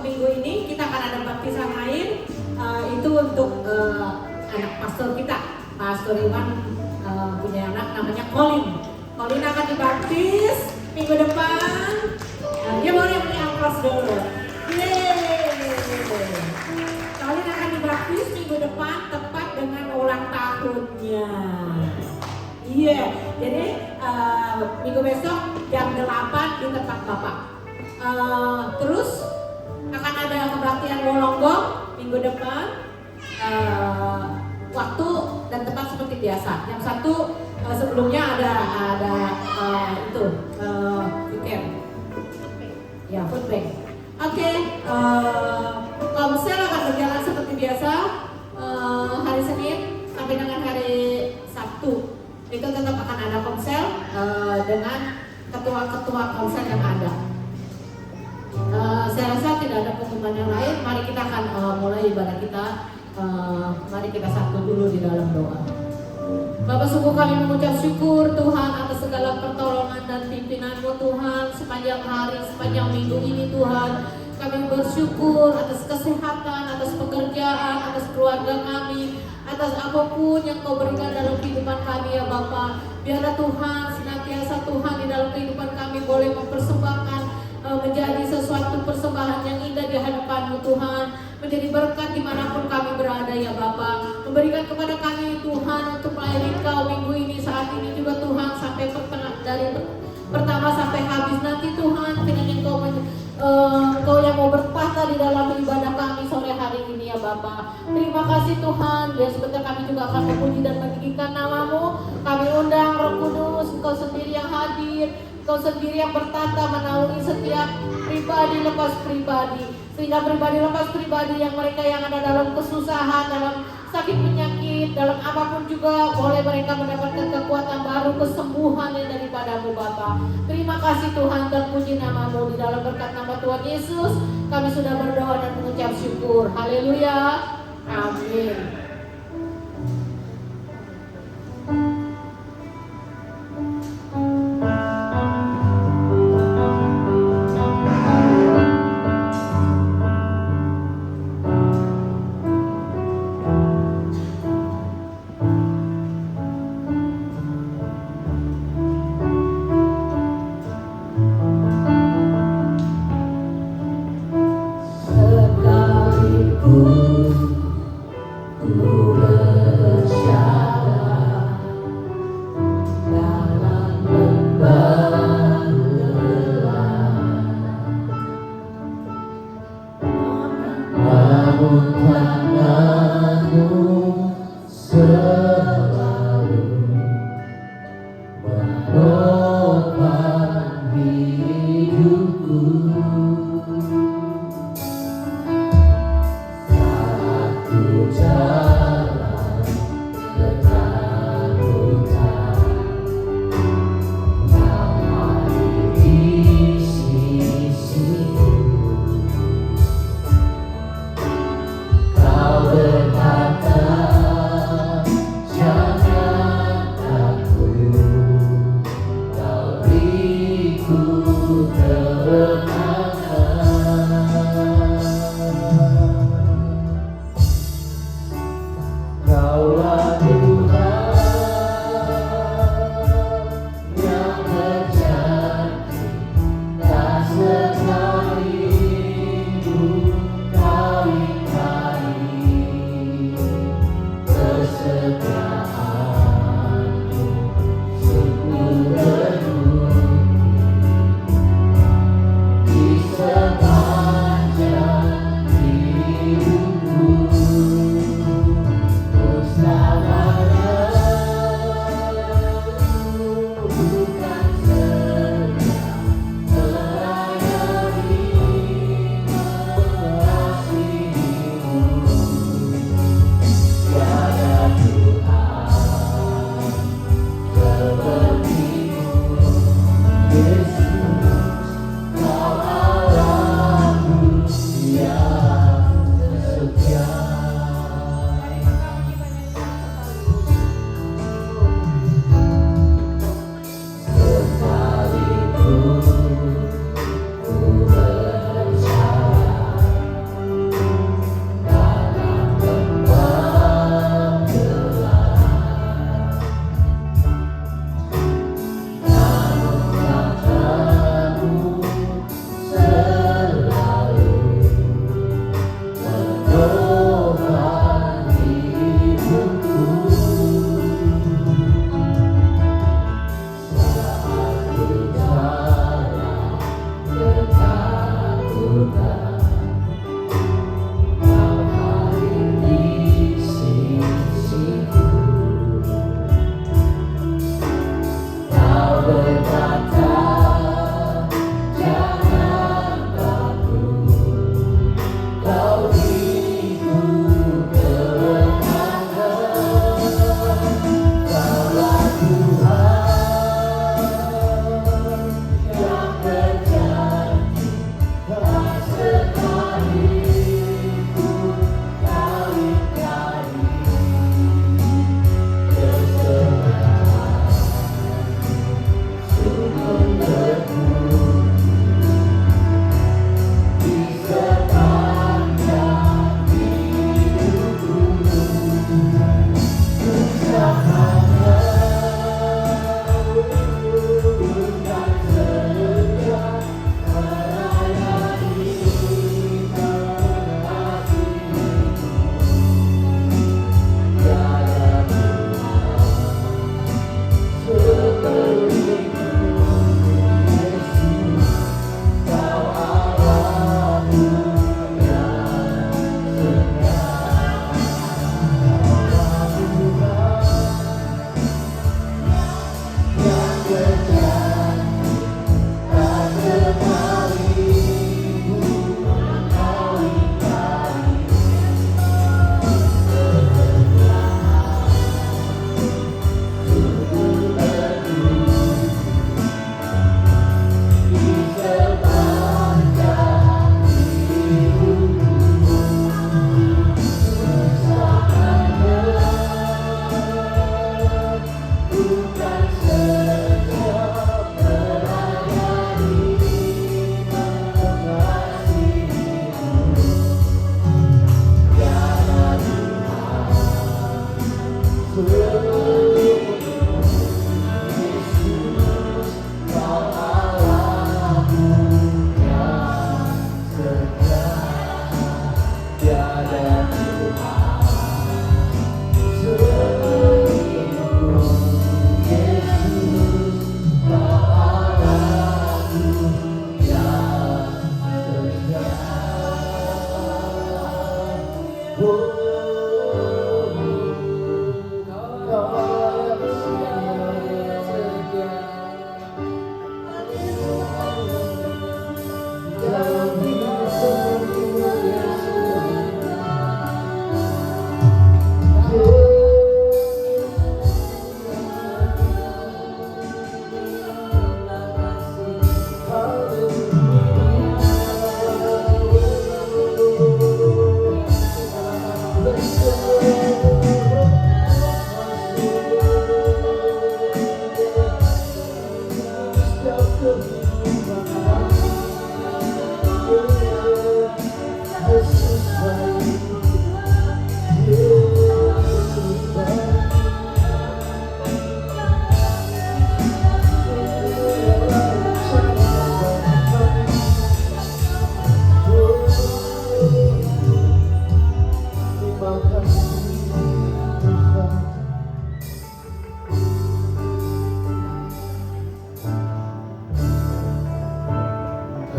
minggu ini kita akan ada baptisan lain. Itu untuk anak pastor kita, Pastor Iwan punya anak namanya Colin. Colin akan dibaptis minggu depan. Dia boleh beri aplaus dulu. Colin akan dibaptis minggu depan tepat dengan ulang tahunnya. Iya, jadi minggu besok jam 8 di tempat Bapak. Terus akan ada kebaktian Wolonggong minggu depan. Waktu dan tempat seperti biasa. Yang satu sebelumnya ada itu weekend. Ya, food bank. Oke, komsel akan berjalan seperti biasa hari Senin sampai dengan hari Sabtu. Itu tetap akan ada komsel dengan ketua-ketua komsel yang ada. Saya rasa tidak ada pengumuman yang lain. Mari kita akan mulai ibadah kita. Mari kita satu dulu di dalam doa. Bapak, sungguh kami mengucap syukur Tuhan atas segala pertolongan dan pimpinan-Mu Tuhan sepanjang hari, sepanjang minggu ini Tuhan. Kami bersyukur atas kesehatan, atas pekerjaan, atas keluarga kami, atas apapun yang Kau berikan dalam kehidupan kami ya Bapak. Biarlah Tuhan senantiasa Tuhan di dalam kehidupan kami boleh mempersembahkan menjadi sesuatu persembahan yang indah di hadapan-Mu Tuhan, menjadi berkat dimanapun kami berada ya Bapa. Memberikan kepada kami Tuhan untuk melayani Kau minggu ini, saat ini juga Tuhan, sampai dari pertama sampai habis nanti Tuhan. Kiranya Kau yang mau bertata di dalam ibadah kami sore hari ini ya Bapa. Terima kasih Tuhan. Biar sebentar kami juga akan memuji dan meninggikan nama-Mu. Kami undang Roh Kudus, Kau sendiri yang hadir, Kau sendiri yang bertata menaungi setiap pribadi lepas pribadi, sehingga pribadi lepas pribadi yang mereka yang ada dalam kesusahan, dalam sakit penyakit, dalam apapun juga boleh mereka mendapatkan kekuatan baru, kesembuhan yang daripada-Mu Bapa. Terima kasih Tuhan dan puji nama-Mu. Di dalam berkat nama Tuhan Yesus kami sudah berdoa dan mengucap syukur. Haleluya. Amin. Sekalipun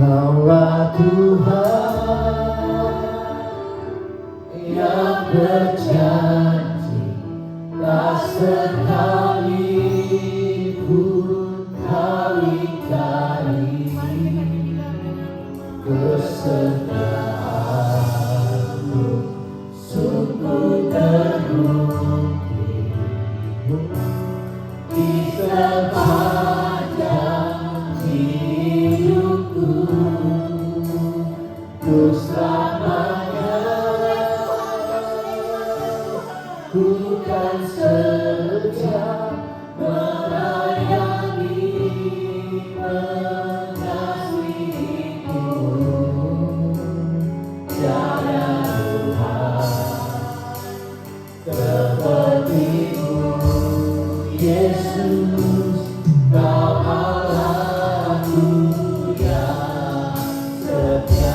Kaulah Tuhan yang berjanji, tak sekali pun Kau ingkari kesetiaan-Mu, sungguh terbukti di sepanjang hidupku. Ku selamanya ku kan setia melayani, mengasihimu. Tiada Tuhan seperti-Mu, Yesus, Kau Allahku yang setia.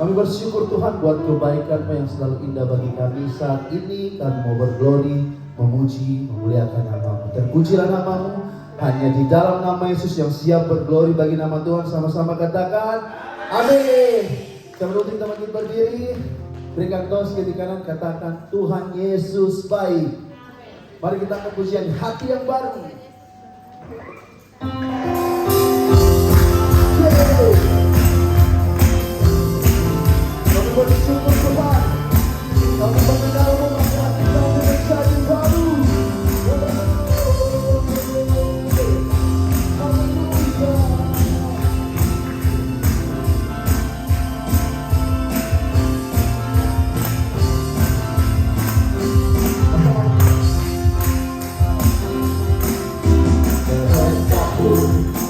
Kami bersyukur Tuhan buat kebaikan-Mu yang selalu indah bagi kami. Saat ini kami mau berglori, memuji, memuliakan nama-Mu. Terpujilah nama-Mu, hanya di dalam nama Yesus yang siap berglori bagi nama Tuhan. Sama-sama katakan amin. Sebelum teman kita berdiri, berikan tos kiri kanan, katakan Tuhan Yesus baik. Mari kita pujian hati yang baru. Kami bersyukur Tuhan, kami mengenal-Mu, maka hati kami menjadi baru.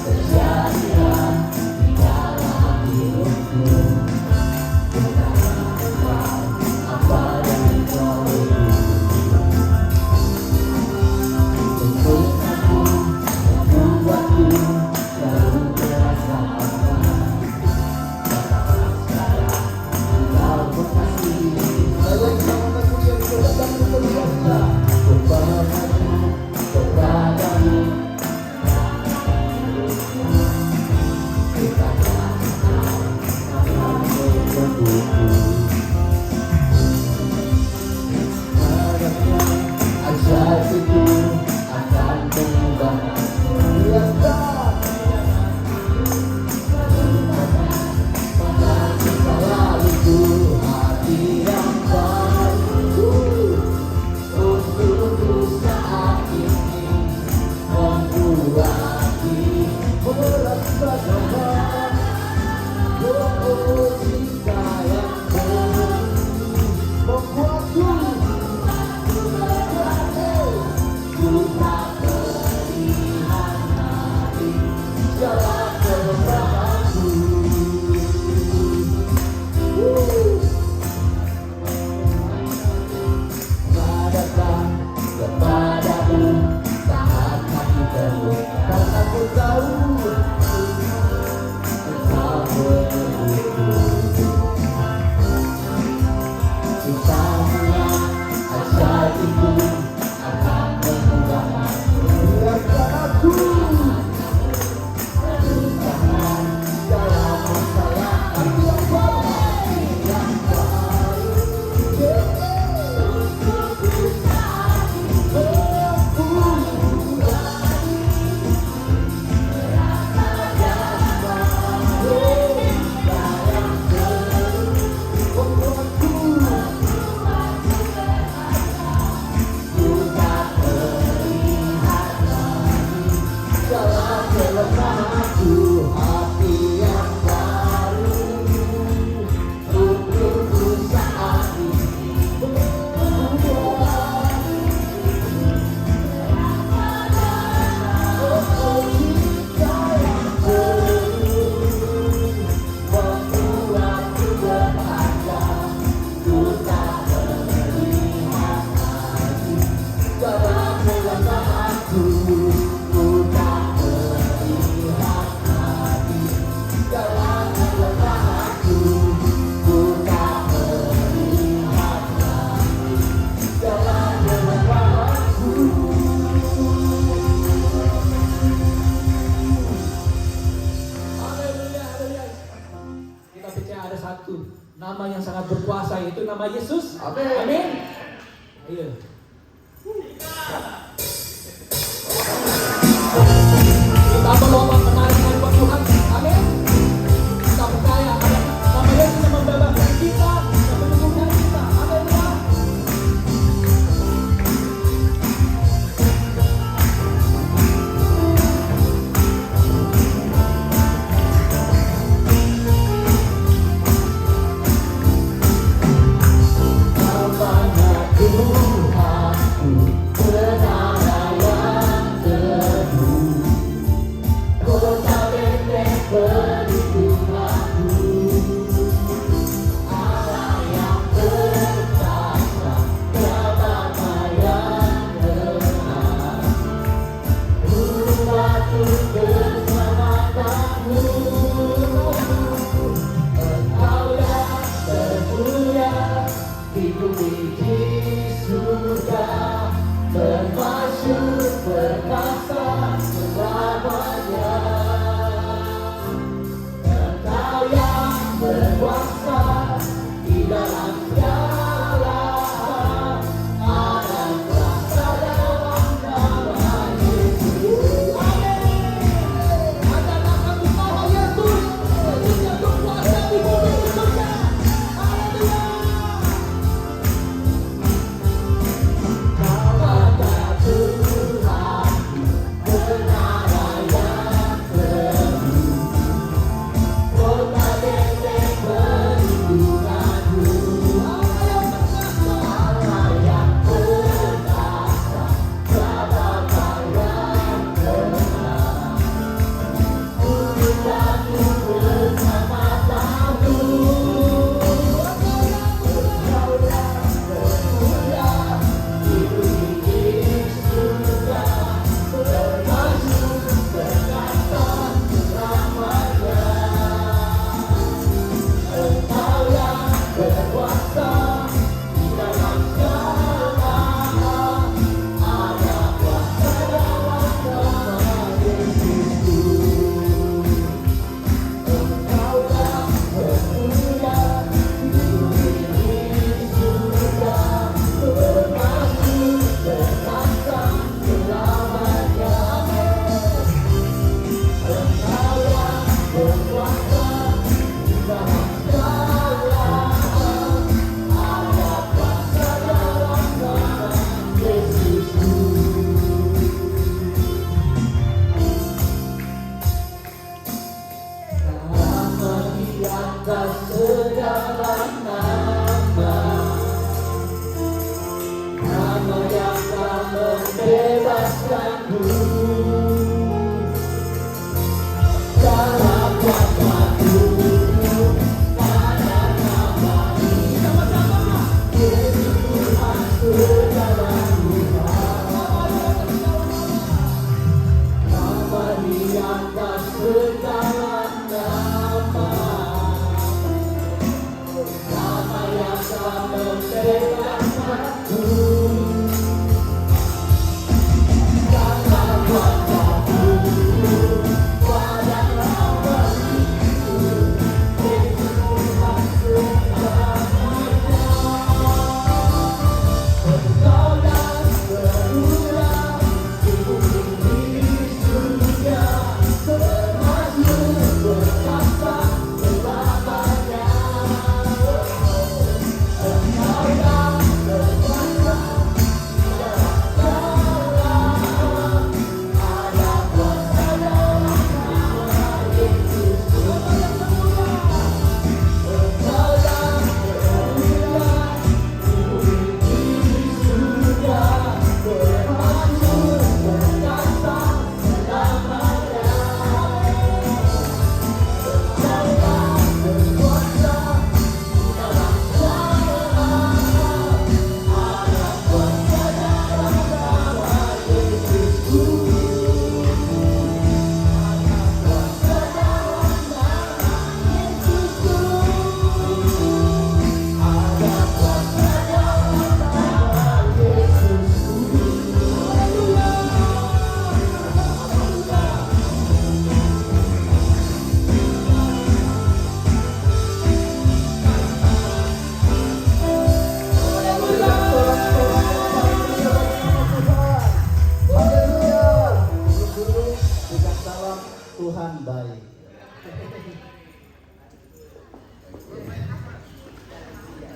Terjadilah di dalam hidupku. nama Yesus. Amin. Amin. Ayo. Kita melompat menarikan buat Tuhan. Amin. Kita percaya ada nama Yesus yang membebaskan kita, yang menyembuhkan kita. Amin ya. Namanya Tuhan.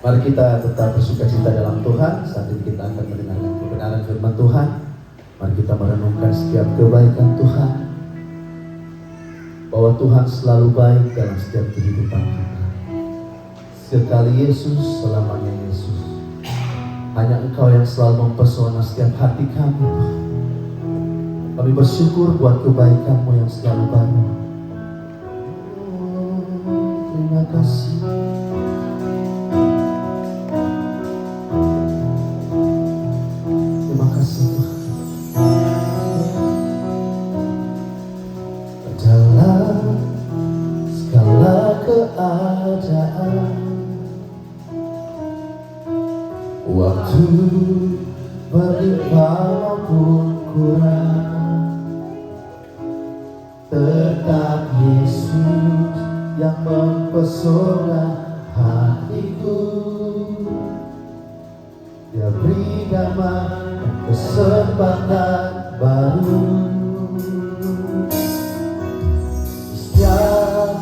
Mari kita tetap bersukacita dalam Tuhan. Saat ini kita akan mendengarkan kebenaran firman Tuhan. Mari kita merenungkan setiap kebaikan Tuhan, bahwa Tuhan selalu baik dalam setiap kehidupan kita. Sekali Yesus, selamanya Yesus. Hanya Engkau yang selalu mempesona setiap hati kami, Tuhan. Kami bersyukur buat kebaikan-Mu yang selalu baru. Terima kasih. Terima kasih Tuhan. Dalam segala keadaan, waktu berlimpah maupun kurang, tetap Yesus yang mempesona hatiku. Dia beri damai dan kesempatan baru. Setiap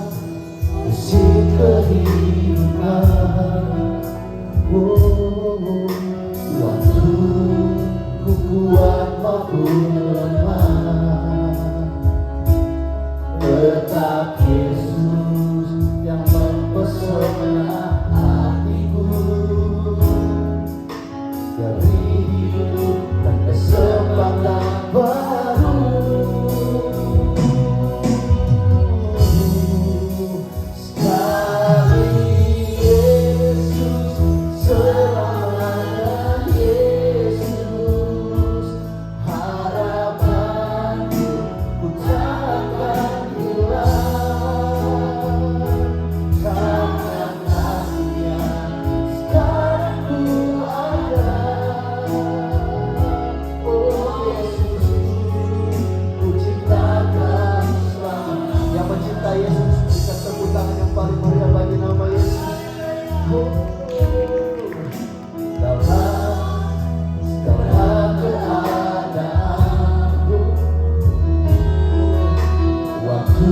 musim kehidupan, waktu ku kuat maupun lemah, tetap Yesus yang mempesona hatiku. Dia beri hidup dan kesempatan baru. Sekali Yesus, selamanya Yesus. Harapanku ku takkan hilang, karena kasih-Nya sekarang ku ada. Oh Yesus, ku cintakan selamanya. Yang mencintai Yesus, berikan tepuk tangan yang paling meriah bagi nama Yesus. Dalam segala keadaan, waktu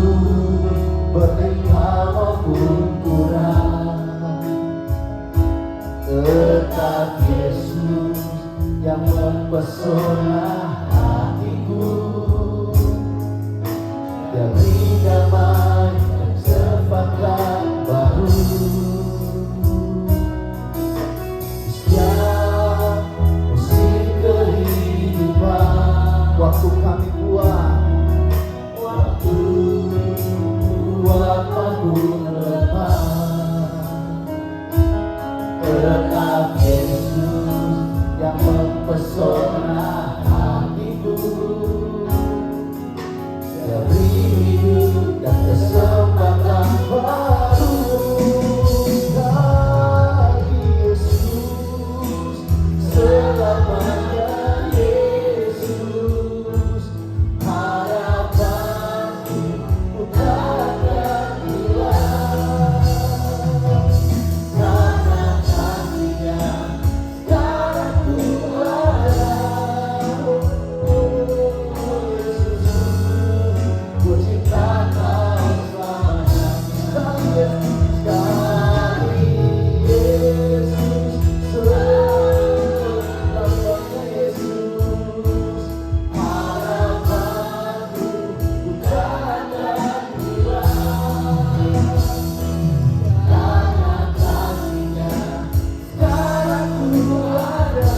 berlimpah maupun kurang, tetap Yesus yang mempesona hatiku. Dia beri damai dan kesempatan baru. Setiap musim kehidupan, waktu kami kuat, waktu kuat maupun lemah, tetap Yesus yang mempesona hatiku. Dia beri hidup dan kesempatan baru. Sekali Yesus, selamanya Yesus. Harapanku ku takkan hilang, karena kasih-Nya sekarang ku ada. Oh Yesus, ku cintakan selamanya. Sekali Yesus, selamanya Yesus. Harapanku ku takkan hilang, karena kasih-Nya sekarang ku ada.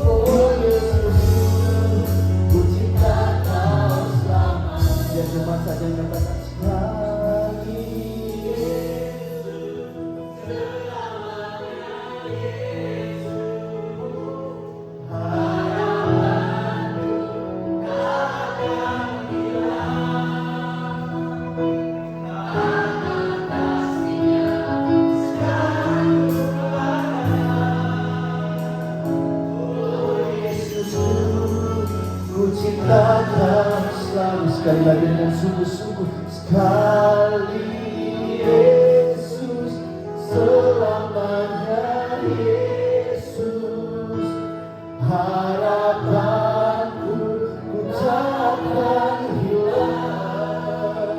Oh Yesus, ku cintakan selamanya. Biar jemaat saja yang katakan sekali ku cintakan selalu. Sekali lagi dengan sungguh-sungguh. Sekali Yesus, selamanya Yesus. Harapanku ku takkan hilang,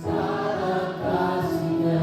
karena kasih-Nya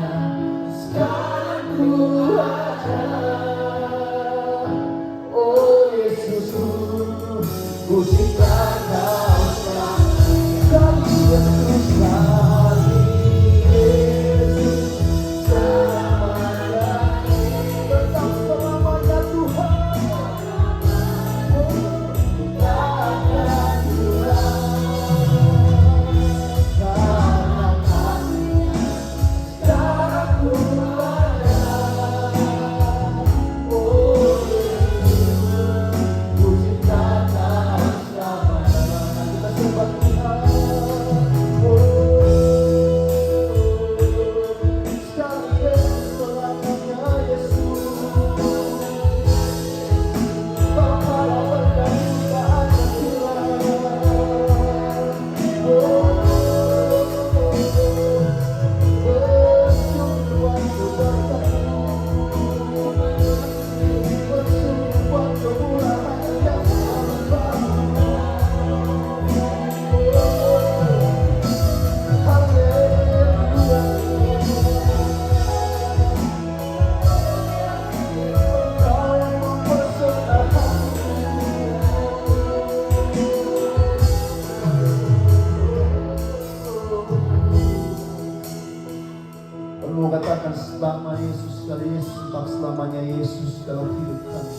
Yesus dalam hidup kami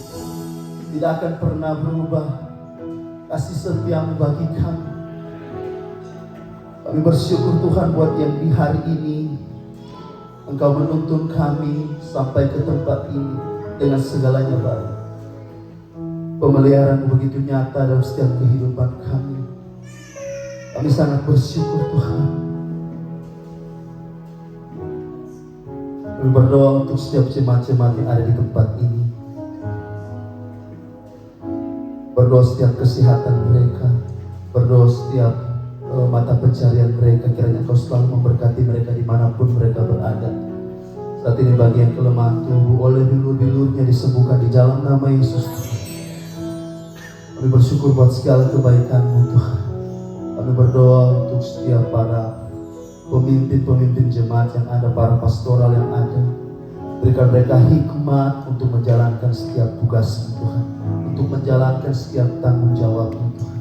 tidak akan pernah berubah. Kasih setiamu bagi kami. Kami bersyukur Tuhan buat yang di hari ini Engkau menuntun kami sampai ke tempat ini dengan segalanya baik. Pemeliharaan begitu nyata dalam setiap kehidupan kami. Kami sangat bersyukur Tuhan. Kami berdoa untuk setiap jemaat-jemaat yang ada di tempat ini. Berdoa setiap kesehatan mereka. Berdoa setiap mata pencarian mereka. Kiranya Engkau selalu memberkati mereka dimanapun mereka berada. Saat ini bagian kelemahan tubuh oleh bilur-bilurnya disembuhkan di dalam nama Yesus. Kami bersyukur buat segala kebaikan-Mu Tuhan. Kami berdoa untuk setiap para pemimpin-pemimpin jemaat yang ada, para pastoral yang ada. Berikan mereka hikmat untuk menjalankan setiap tugas Tuhan, untuk menjalankan setiap tanggung jawab Tuhan.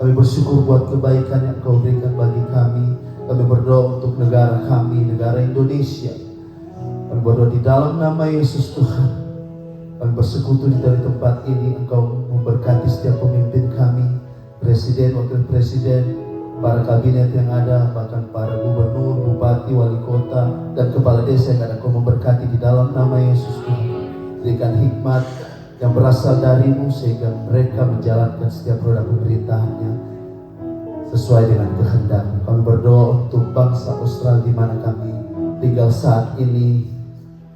Kami bersyukur buat kebaikan yang Kau berikan bagi kami. Kami berdoa untuk negara kami, negara Indonesia. Kami berdoa di dalam nama Yesus Tuhan. Kami bersekutu di dalam tempat ini. Engkau memberkati setiap pemimpin kami, presiden, wakil presiden, para kabinet yang ada, bahkan para gubernur, bupati, wali kota, dan kepala desa yang ada. Kau memberkati di dalam nama Yesus Tuhan. Berikan hikmat yang berasal dari-Mu sehingga mereka menjalankan setiap roda pemerintahannya sesuai dengan kehendak. Kami berdoa untuk bangsa Australia di mana kami tinggal saat ini.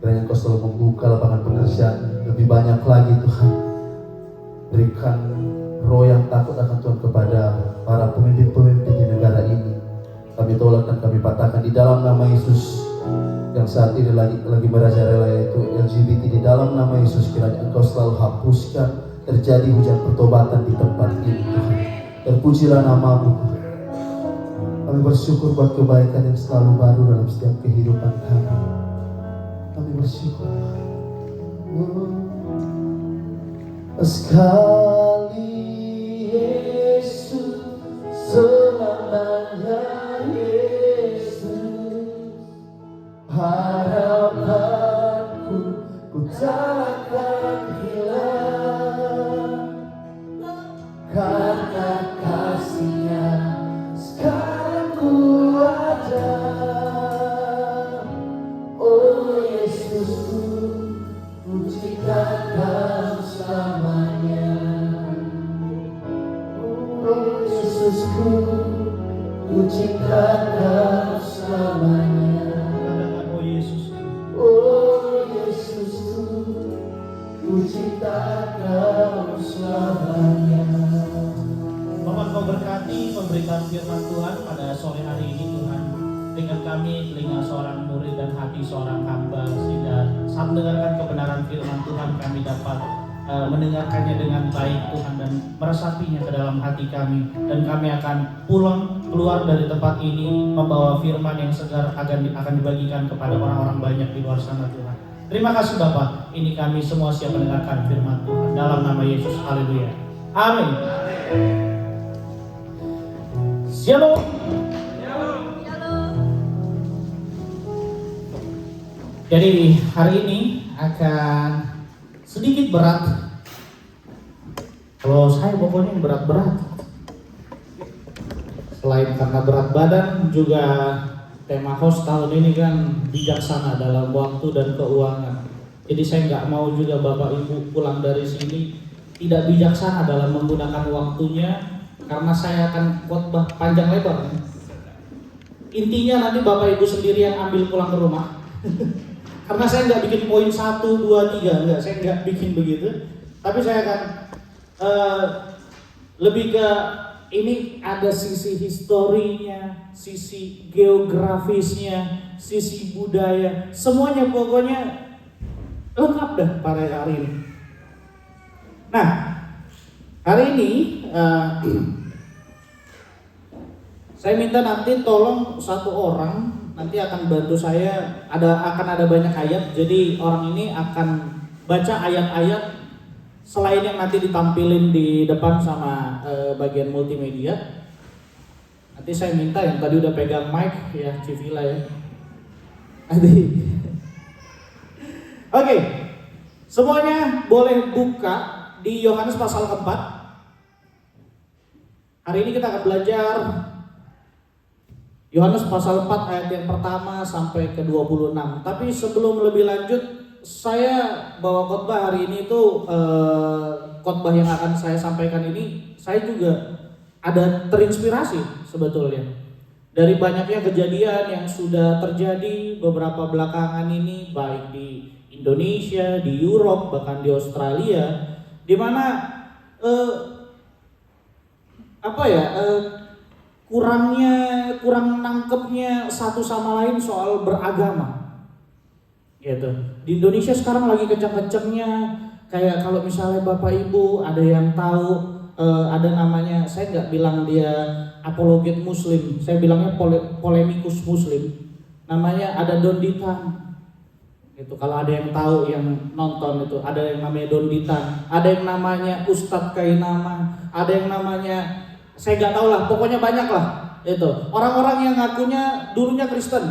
Kiranya Kau selalu membuka lapangan pekerjaan lebih banyak lagi Tuhan. Berikan roh yang takut akan Tuhan kepada para pemimpin-pemimpin di negara ini. Kami tolak dan kami patahkan di dalam nama Yesus. Yang saat ini lagi merajalela, yaitu LGBT, di dalam nama Yesus. Kiranya Engkau selalu hapuskan terjadi hujan pertobatan di tempat ini Tuhan. Terpujilah nama-Mu Tuhan. Kami bersyukur buat kebaikan yang selalu baru dalam setiap kehidupan kami. Kami bersyukur sekali Yesus, selamanya Yesus. Harapanku ku takkan hilang, karena kasih-Nya sekarang ku ada. Oh Yesusku, pujikan Kau selamanya. Oh Yesusku, pujikan Kau selamanya. Oh Yesus, Oh Yesusku, pujikan Kau selamanya. Bapak Kau berkati memberikan firman Tuhan pada sore hari ini Tuhan. Berikan kami telinga seorang murid dan hati seorang hamba, sehingga saat mendengarkan kebenaran firman Tuhan kami dapat mendengarkannya dengan baik Tuhan, dan meresapinya ke dalam hati kami, dan kami akan pulang keluar dari tempat ini membawa firman yang segar akan dibagikan kepada orang-orang banyak di luar sana Tuhan. Terima kasih Bapak, ini kami semua siap mendengarkan firman Tuhan dalam nama Yesus. Haleluya. Amin. Shalom. Jadi hari ini akan sedikit berat. Kalau saya pokoknya berat-berat. Selain karena berat badan, juga tema host tahun ini kan bijaksana dalam waktu dan keuangan. Jadi saya nggak mau juga Bapak Ibu pulang dari sini tidak bijaksana dalam menggunakan waktunya, karena saya akan khotbah panjang lebar. Intinya nanti Bapak Ibu sendiri yang ambil pulang ke rumah. Karena saya nggak bikin poin 1, 2, 3, enggak, saya nggak bikin begitu. Tapi saya akan lebih ke ini, ada sisi historinya, sisi geografisnya, sisi budaya, semuanya pokoknya lengkap dah pada hari ini. Nah, hari ini saya minta nanti tolong satu orang nanti akan bantu saya, akan ada banyak ayat, jadi orang ini akan baca ayat-ayat selain yang nanti ditampilin di depan sama bagian multimedia. Nanti saya minta yang tadi udah pegang mic ya, Civila ya. Oke, Semuanya boleh buka di Yohanes pasal keempat. Hari ini kita akan belajar Yohanes pasal 4 ayat yang pertama sampai ke 26. Tapi sebelum lebih lanjut, saya bawa khotbah hari ini itu khotbah yang akan saya sampaikan ini, saya juga ada terinspirasi sebetulnya dari banyaknya kejadian yang sudah terjadi beberapa belakangan ini, baik di Indonesia, di Europe, bahkan di Australia, di mana kurang nangkepnya satu sama lain soal beragama, gitu. Di Indonesia sekarang lagi kencang-kencangnya, kayak kalau misalnya Bapak Ibu ada yang tahu, ada namanya, saya nggak bilang dia apologet Muslim, saya bilangnya polemikus Muslim. Namanya ada Don Ditan. Itu kalau ada yang tahu, yang nonton itu, ada yang namanya Don Ditan, ada yang namanya Ustadz Kainama, ada yang namanya saya nggak tahu lah, pokoknya banyak lah. Itu orang-orang yang ngakunya dulunya Kristen,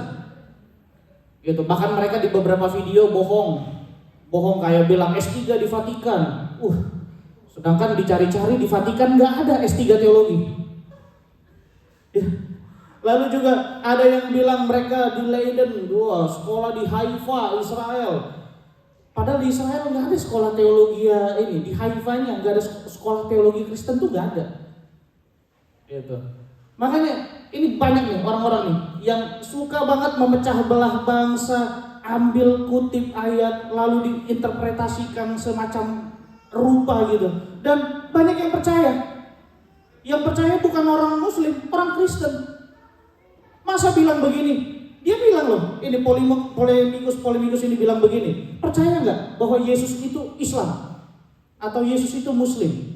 gitu. Bahkan mereka di beberapa video bohong kayak bilang S3 di Vatikan. Sedangkan dicari-cari di Vatikan nggak ada S3 teologi. Lalu juga ada yang bilang mereka di Leiden, sekolah di Haifa, Israel. Padahal di Israel nggak ada sekolah teologi ini. Di Haifanya nggak ada sekolah teologi Kristen tuh nggak ada. Gitu. Makanya ini banyak nih orang-orang nih yang suka banget memecah belah bangsa, ambil kutip ayat lalu diinterpretasikan semacam rupa gitu. Dan banyak yang percaya. Yang percaya bukan orang Muslim, orang Kristen. Masa bilang begini? Dia bilang loh, ini polemikus ini bilang begini. Percaya nggak bahwa Yesus itu Islam atau Yesus itu Muslim?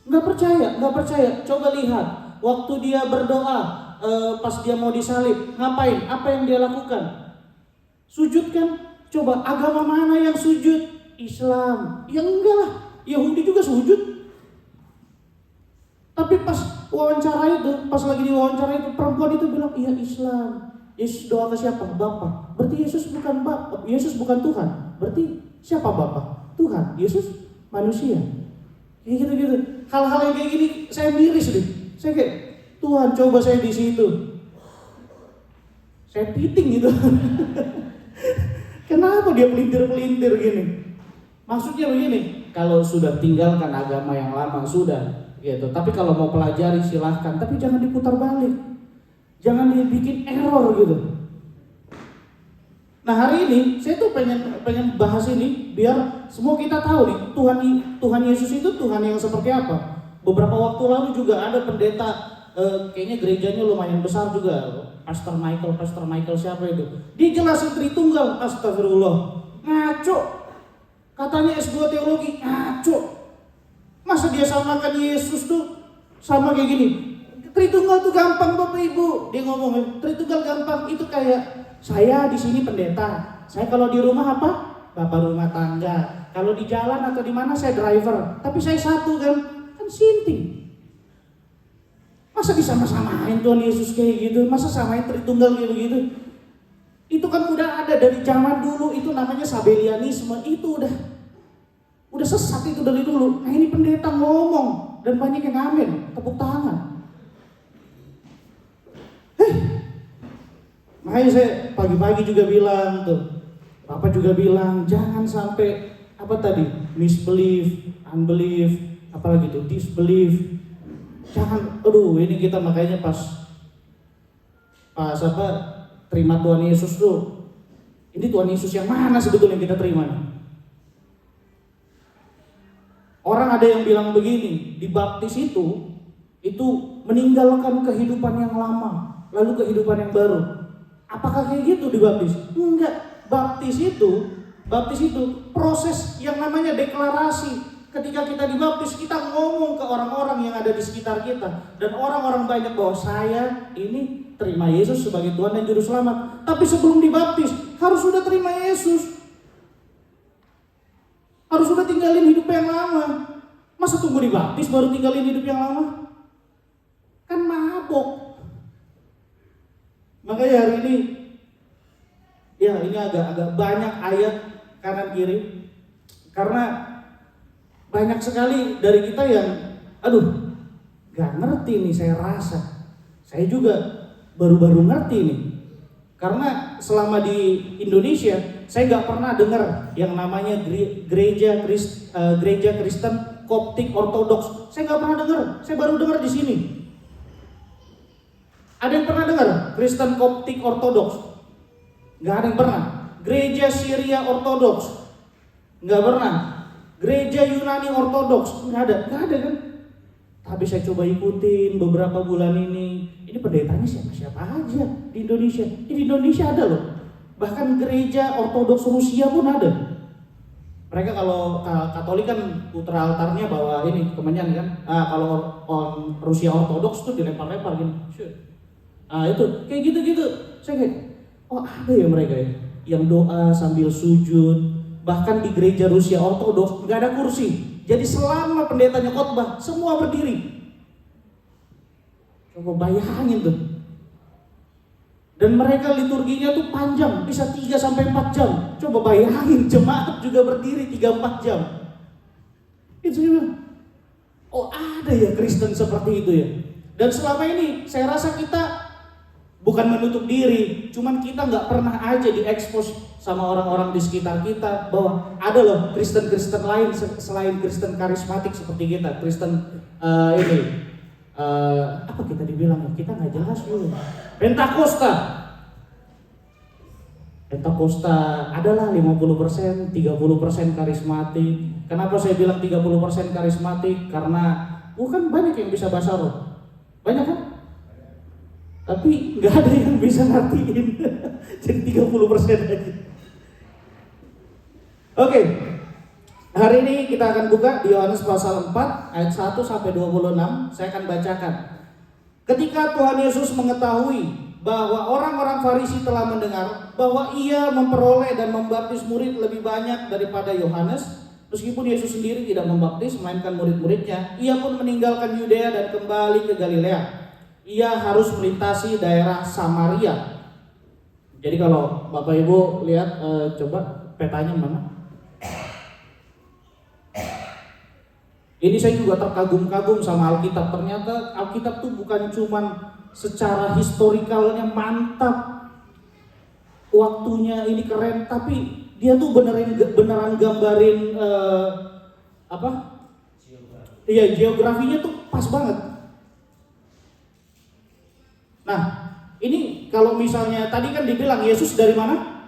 Nggak percaya. Coba lihat, waktu dia berdoa, pas dia mau disalib, ngapain? Apa yang dia lakukan? Sujud kan? Coba agama mana yang sujud? Islam. Ya enggak lah, Yahudi juga sujud. Tapi pas lagi diwawancara itu, perempuan itu bilang, iya Islam. Yesus doa ke siapa? Bapa. Berarti Yesus bukan Bapa, Yesus bukan Tuhan. Berarti siapa Bapa? Tuhan. Yesus manusia. Kayak gitu-gitu. Hal-hal yang kayak gini saya miris deh. Saya kayak, Tuhan coba saya di situ. Saya piting gitu. Kenapa dia pelintir-pelintir gini? Maksudnya begini, kalau sudah tinggalkan agama yang lama sudah, gitu. Tapi kalau mau pelajari silahkan, tapi jangan diputar balik, jangan dibikin error gitu. Nah hari ini saya tuh pengen bahas ini biar semua kita tahu nih Tuhan Yesus itu Tuhan yang seperti apa. Beberapa waktu lalu juga ada pendeta, kayaknya gerejanya lumayan besar juga, Pastor Michael siapa itu? Dia jelasin Tritunggal, astagfirullah, ngaco. Katanya S2 teologi, ngaco. Masa dia samakan Yesus tuh sama kayak gini? Tritunggal tuh gampang Bapak Ibu. Dia ngomong Tritunggal gampang, itu kayak saya di sini pendeta. Saya kalau di rumah apa? Bapak rumah tangga. Kalau di jalan atau di mana saya driver. Tapi saya satu kan sinting. Masa disama-samain Tuhan Yesus kayak gitu? Masa samain Tritunggal kayak begitu? Itu kan udah ada dari zaman dulu, itu namanya Sabelianisme. Itu udah sesat itu dari dulu. Nah ini pendeta ngomong dan banyak yang amin, tepuk tangan. Makanya saya pagi-pagi juga bilang tuh, Bapak juga bilang jangan sampai misbelief, unbelief, apalagi tuh disbelief. Jangan, ini kita makanya pas terima Tuhan Yesus tuh. Ini Tuhan Yesus yang mana sebetulnya kita terima nih? Orang ada yang bilang begini, dibaptis itu meninggalkan kehidupan yang lama, lalu kehidupan yang baru. Apakah kayak gitu dibaptis? Enggak. Baptis itu proses yang namanya deklarasi. Ketika kita dibaptis, kita ngomong ke orang-orang yang ada di sekitar kita, dan orang-orang banyak bahwa saya ini terima Yesus sebagai Tuhan dan Juru Selamat. Tapi sebelum dibaptis harus sudah terima Yesus, harus sudah tinggalin hidup yang lama. Masa tunggu dibaptis baru tinggalin hidup yang lama? Kan mabok. Makanya hari ini, ini agak banyak ayat kanan kiri. Karena banyak sekali dari kita yang gak ngerti nih, saya rasa. Saya juga baru-baru ngerti nih. Karena selama di Indonesia, saya gak pernah dengar yang namanya gereja Kristen Koptik Ortodoks. Saya gak pernah dengar, saya baru dengar di sini. Ada yang pernah dengar Kristen Koptik Ortodoks? Gak ada yang pernah. Gereja Syria Ortodoks? Gak pernah. Gereja Yunani Ortodoks? Gak ada kan? Tapi saya coba ikutin beberapa bulan ini. Ini pendetanya siapa-siapa aja di Indonesia. Ini di Indonesia ada loh. Bahkan gereja Ortodoks Rusia pun ada. Mereka kalau Katolik kan putra altarnya bawa ini kemenyan kan. Kalau Rusia Ortodoks tuh dilempar-lempar gini. Itu kayak gitu-gitu. Saya kayak, ada ya mereka ya yang doa sambil sujud. Bahkan di gereja Rusia Ortodoks nggak ada kursi. Jadi selama pendetanya khotbah semua berdiri. Coba bayangin tuh. Dan mereka liturginya tuh panjang, bisa 3-4 jam. Coba bayangin jemaat juga berdiri 3-4 jam. Itu saya bilang, ada ya Kristen seperti itu ya. Dan selama ini saya rasa kita bukan menutup diri, cuman kita nggak pernah aja diekspos sama orang-orang di sekitar kita bahwa ada loh Kristen-Kristen lain selain Kristen karismatik seperti kita, Kristen apa kita dibilang, kita nggak jelas dulu. Pentakosta adalah 50%, 30% karismatik. Kenapa saya bilang 30% karismatik? Karena bukan banyak yang bisa bahasa roh, banyak kan? Tapi nggak ada yang bisa ngertiin. Jadi 30% aja. Oke. Hari ini kita akan buka di Yohanes pasal 4 ayat 1-26. Saya akan bacakan. Ketika Tuhan Yesus mengetahui bahwa orang-orang Farisi telah mendengar bahwa ia memperoleh dan membaptis murid lebih banyak daripada Yohanes, meskipun Yesus sendiri tidak membaptis melainkan murid-muridnya, ia pun meninggalkan Yudea dan kembali ke Galilea. Ia harus melintasi daerah Samaria. Jadi kalau Bapak Ibu lihat, coba petanya mana? Ini saya juga terkagum-kagum sama Alkitab. Ternyata Alkitab tuh bukan cuman secara historikalnya mantap, waktunya ini keren, tapi dia tuh beneran gambarin geografinya tuh pas banget. Nah, ini kalau misalnya tadi kan dibilang Yesus dari mana?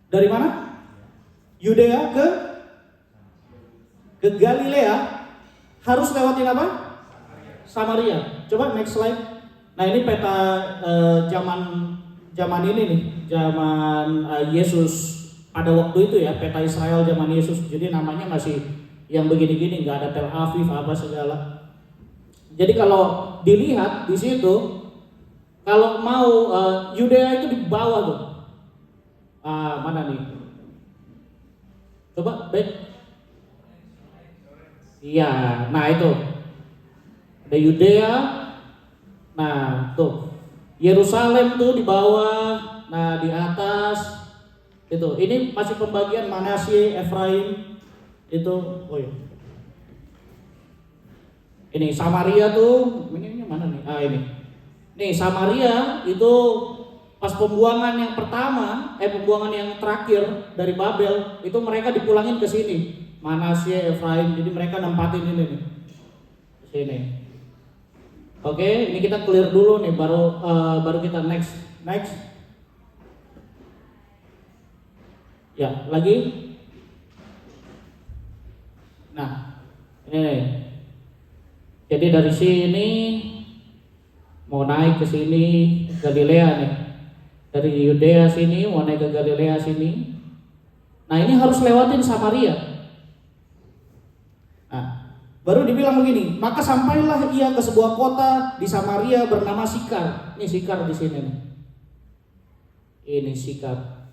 Dari mana? Yudea ke Galilea, harus lewatin apa? Samaria. Coba next slide. Nah, ini peta zaman ini nih, zaman Yesus pada waktu itu ya, peta Israel zaman Yesus. Jadi namanya masih yang begini-gini, nggak ada Tel Aviv apa segala. Jadi kalau dilihat di situ, kalau mau Yudea itu di bawah tuh. Mana nih? Coba baik. Iya, nah itu. Ada Yudea. Nah, tuh. Yerusalem tuh di bawah. Nah, di atas itu. Ini masih pembagian Manasye, Efraim. Itu, iya. Ini Samaria tuh, ini mana nih? Ini. Nih Samaria itu pas pembuangan yang pertama, pembuangan yang terakhir dari Babel, itu mereka dipulangin ke sini. Manasye, Efraim, jadi mereka nempatin ini nih. Sini. Oke, ini kita clear dulu nih, baru kita next. Ya, lagi. Nah, ini nih. Jadi dari sini mau naik ke sini Galilea nih. Dari Yudea sini mau naik ke Galilea sini. Nah, ini harus lewatin Samaria. Nah, baru dibilang begini, maka sampailah ia ke sebuah kota di Samaria bernama Sikar. Ini Sikar di sini nih. Ini Sikar.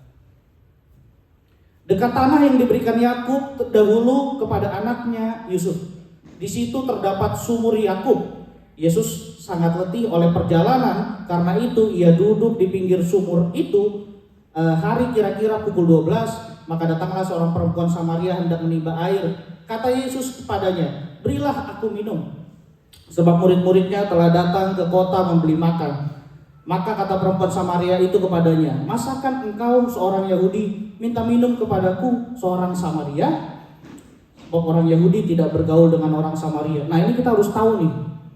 Dekat tanah yang diberikan Yakub dahulu kepada anaknya Yusuf. Di situ terdapat sumur Yakub. Yesus sangat letih oleh perjalanan, karena itu ia duduk di pinggir sumur itu Hari kira-kira pukul 12, maka datanglah seorang perempuan Samaria hendak menimba air. Kata Yesus kepadanya, berilah aku minum, sebab murid-muridnya telah datang ke kota membeli makan. Maka kata perempuan Samaria itu kepadanya, masakan engkau seorang Yahudi minta minum kepadaku seorang Samaria? Sebab orang Yahudi tidak bergaul dengan orang Samaria. Nah ini kita harus tahu nih,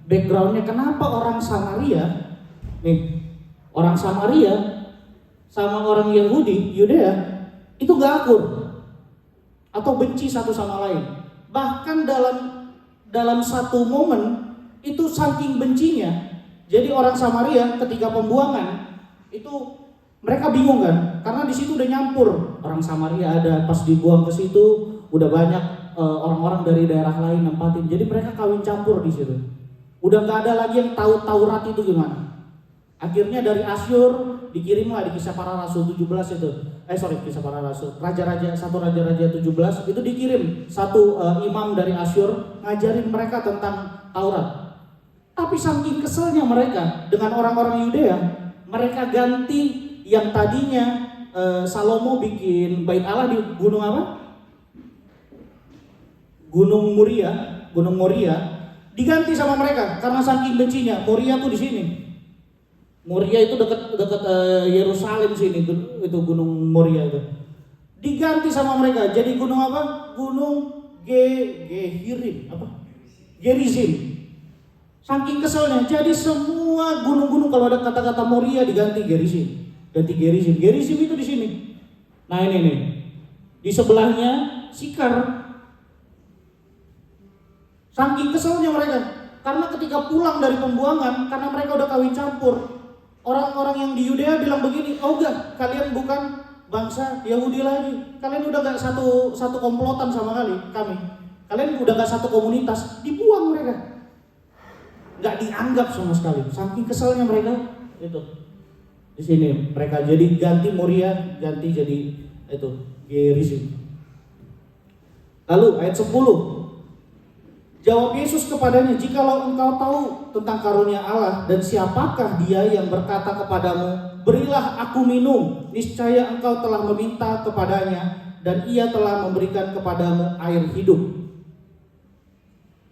backgroundnya kenapa orang Samaria, orang Samaria sama orang Yahudi, Yudea, itu gak akur atau benci satu sama lain. Bahkan dalam satu momen itu saking bencinya, jadi orang Samaria ketika pembuangan itu mereka bingung kan, karena di situ udah nyampur orang Samaria ada, pas dibuang ke situ udah banyak orang-orang dari daerah lain nempatin, jadi mereka kawin campur di situ. Udah nggak ada lagi yang tahu Taurat itu gimana. Akhirnya dari Asyur dikirimlah di Kisah Para Rasul 17 itu. Kisah Para Rasul. Raja-raja 17 itu dikirim satu imam dari Asyur ngajarin mereka tentang Taurat. Tapi saking keselnya mereka dengan orang-orang Yudea, mereka ganti yang tadinya Salomo bikin bait Allah di gunung apa? Gunung Moria, diganti sama mereka karena saking bencinya. Moria tuh di sini. Moria itu dekat Yerusalem sini, itu gunung Moria itu. Diganti sama mereka jadi gunung apa? Gunung Gerizim. Saking keselnya, jadi semua gunung-gunung kalau ada kata-kata Moria diganti Gerizim. Gerizim itu di sini. Nah ini nih. Di sebelahnya Sikar. Saking keselnya mereka karena ketika pulang dari pembuangan, karena mereka udah kawin campur, orang-orang yang di Yudea bilang begini, oh enggak, kalian bukan bangsa Yahudi lagi, kalian udah gak satu komplotan sama kami, kalian udah gak satu komunitas, dibuang mereka, gak dianggap sama sekali. Saking keselnya mereka itu. Di sini mereka jadi ganti Moria, ganti jadi itu Gerizim. Lalu ayat 10. Jawab Yesus kepadanya, jikalau engkau tahu tentang karunia Allah dan siapakah dia yang berkata kepadamu, berilah aku minum, niscaya engkau telah meminta kepadanya dan ia telah memberikan kepadamu air hidup.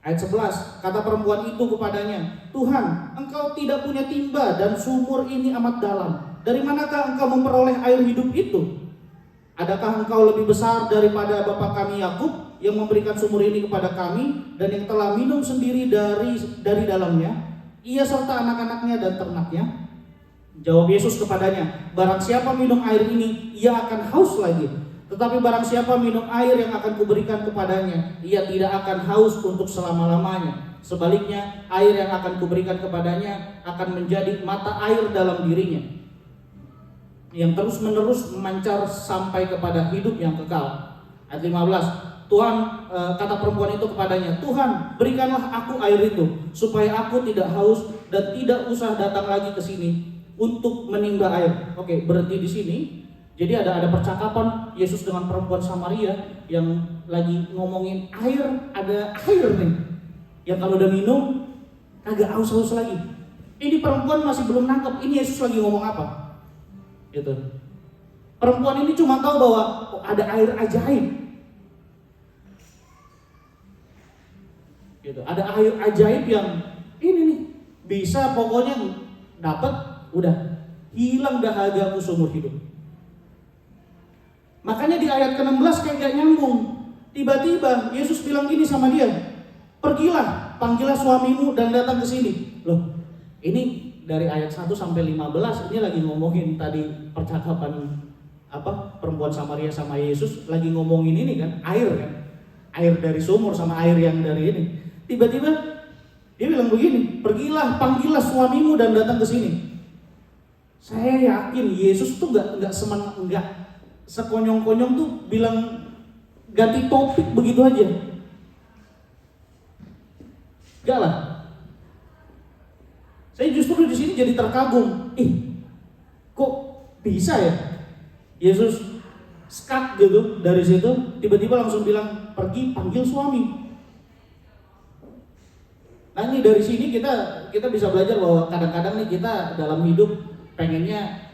Ayat 11, kata perempuan itu kepadanya, Tuhan, engkau tidak punya timba dan sumur ini amat dalam. Dari manakah engkau memperoleh air hidup itu? Adakah engkau lebih besar daripada bapa kami Yakub yang memberikan sumur ini kepada kami dan yang telah minum sendiri dari dalamnya, ia serta anak-anaknya dan ternaknya? Jawab Yesus kepadanya, barang siapa minum air ini, ia akan haus lagi. Tetapi barang siapa minum air yang akan kuberikan kepadanya, ia tidak akan haus untuk selama-lamanya. Sebaliknya, air yang akan kuberikan kepadanya akan menjadi mata air dalam dirinya, yang terus-menerus memancar sampai kepada hidup yang kekal. Ayat 15. Tuhan, kata perempuan itu kepadanya, Tuhan, berikanlah aku air itu supaya aku tidak haus dan tidak usah datang lagi ke sini untuk menimba air. Oke, berhenti di sini. Jadi ada percakapan Yesus dengan perempuan Samaria yang lagi ngomongin air, ada air nih yang kalau udah minum kagak haus-haus lagi. Ini perempuan masih belum nangkep ini Yesus lagi ngomong apa. Gitu. Perempuan ini cuma tahu bahwa ada air ajaib. Gitu. Ada air ajaib yang ini nih bisa pokoknya dapat udah hilang dahaga seumur hidup. Makanya di ayat ke-16 kayak gak nyambung. Tiba-tiba Yesus bilang gini sama dia, pergilah, panggillah suamimu dan datang ke sini. Loh, ini dari ayat 1 sampai 15 ini lagi ngomongin tadi percakapan apa perempuan Samaria sama Yesus, lagi ngomongin ini kan, air kan. Air dari sumur sama air yang dari ini. Tiba-tiba dia bilang begini, pergilah, panggillah suamimu dan datang ke sini. Saya yakin Yesus tuh nggak sekonyong-konyong tuh bilang ganti topik begitu aja. Enggak lah. Saya justru di sini jadi terkagum. Kok bisa ya? Yesus skat gitu dari situ, tiba-tiba langsung bilang pergi panggil suami. Nah ini dari sini kita bisa belajar bahwa kadang-kadang nih kita dalam hidup pengennya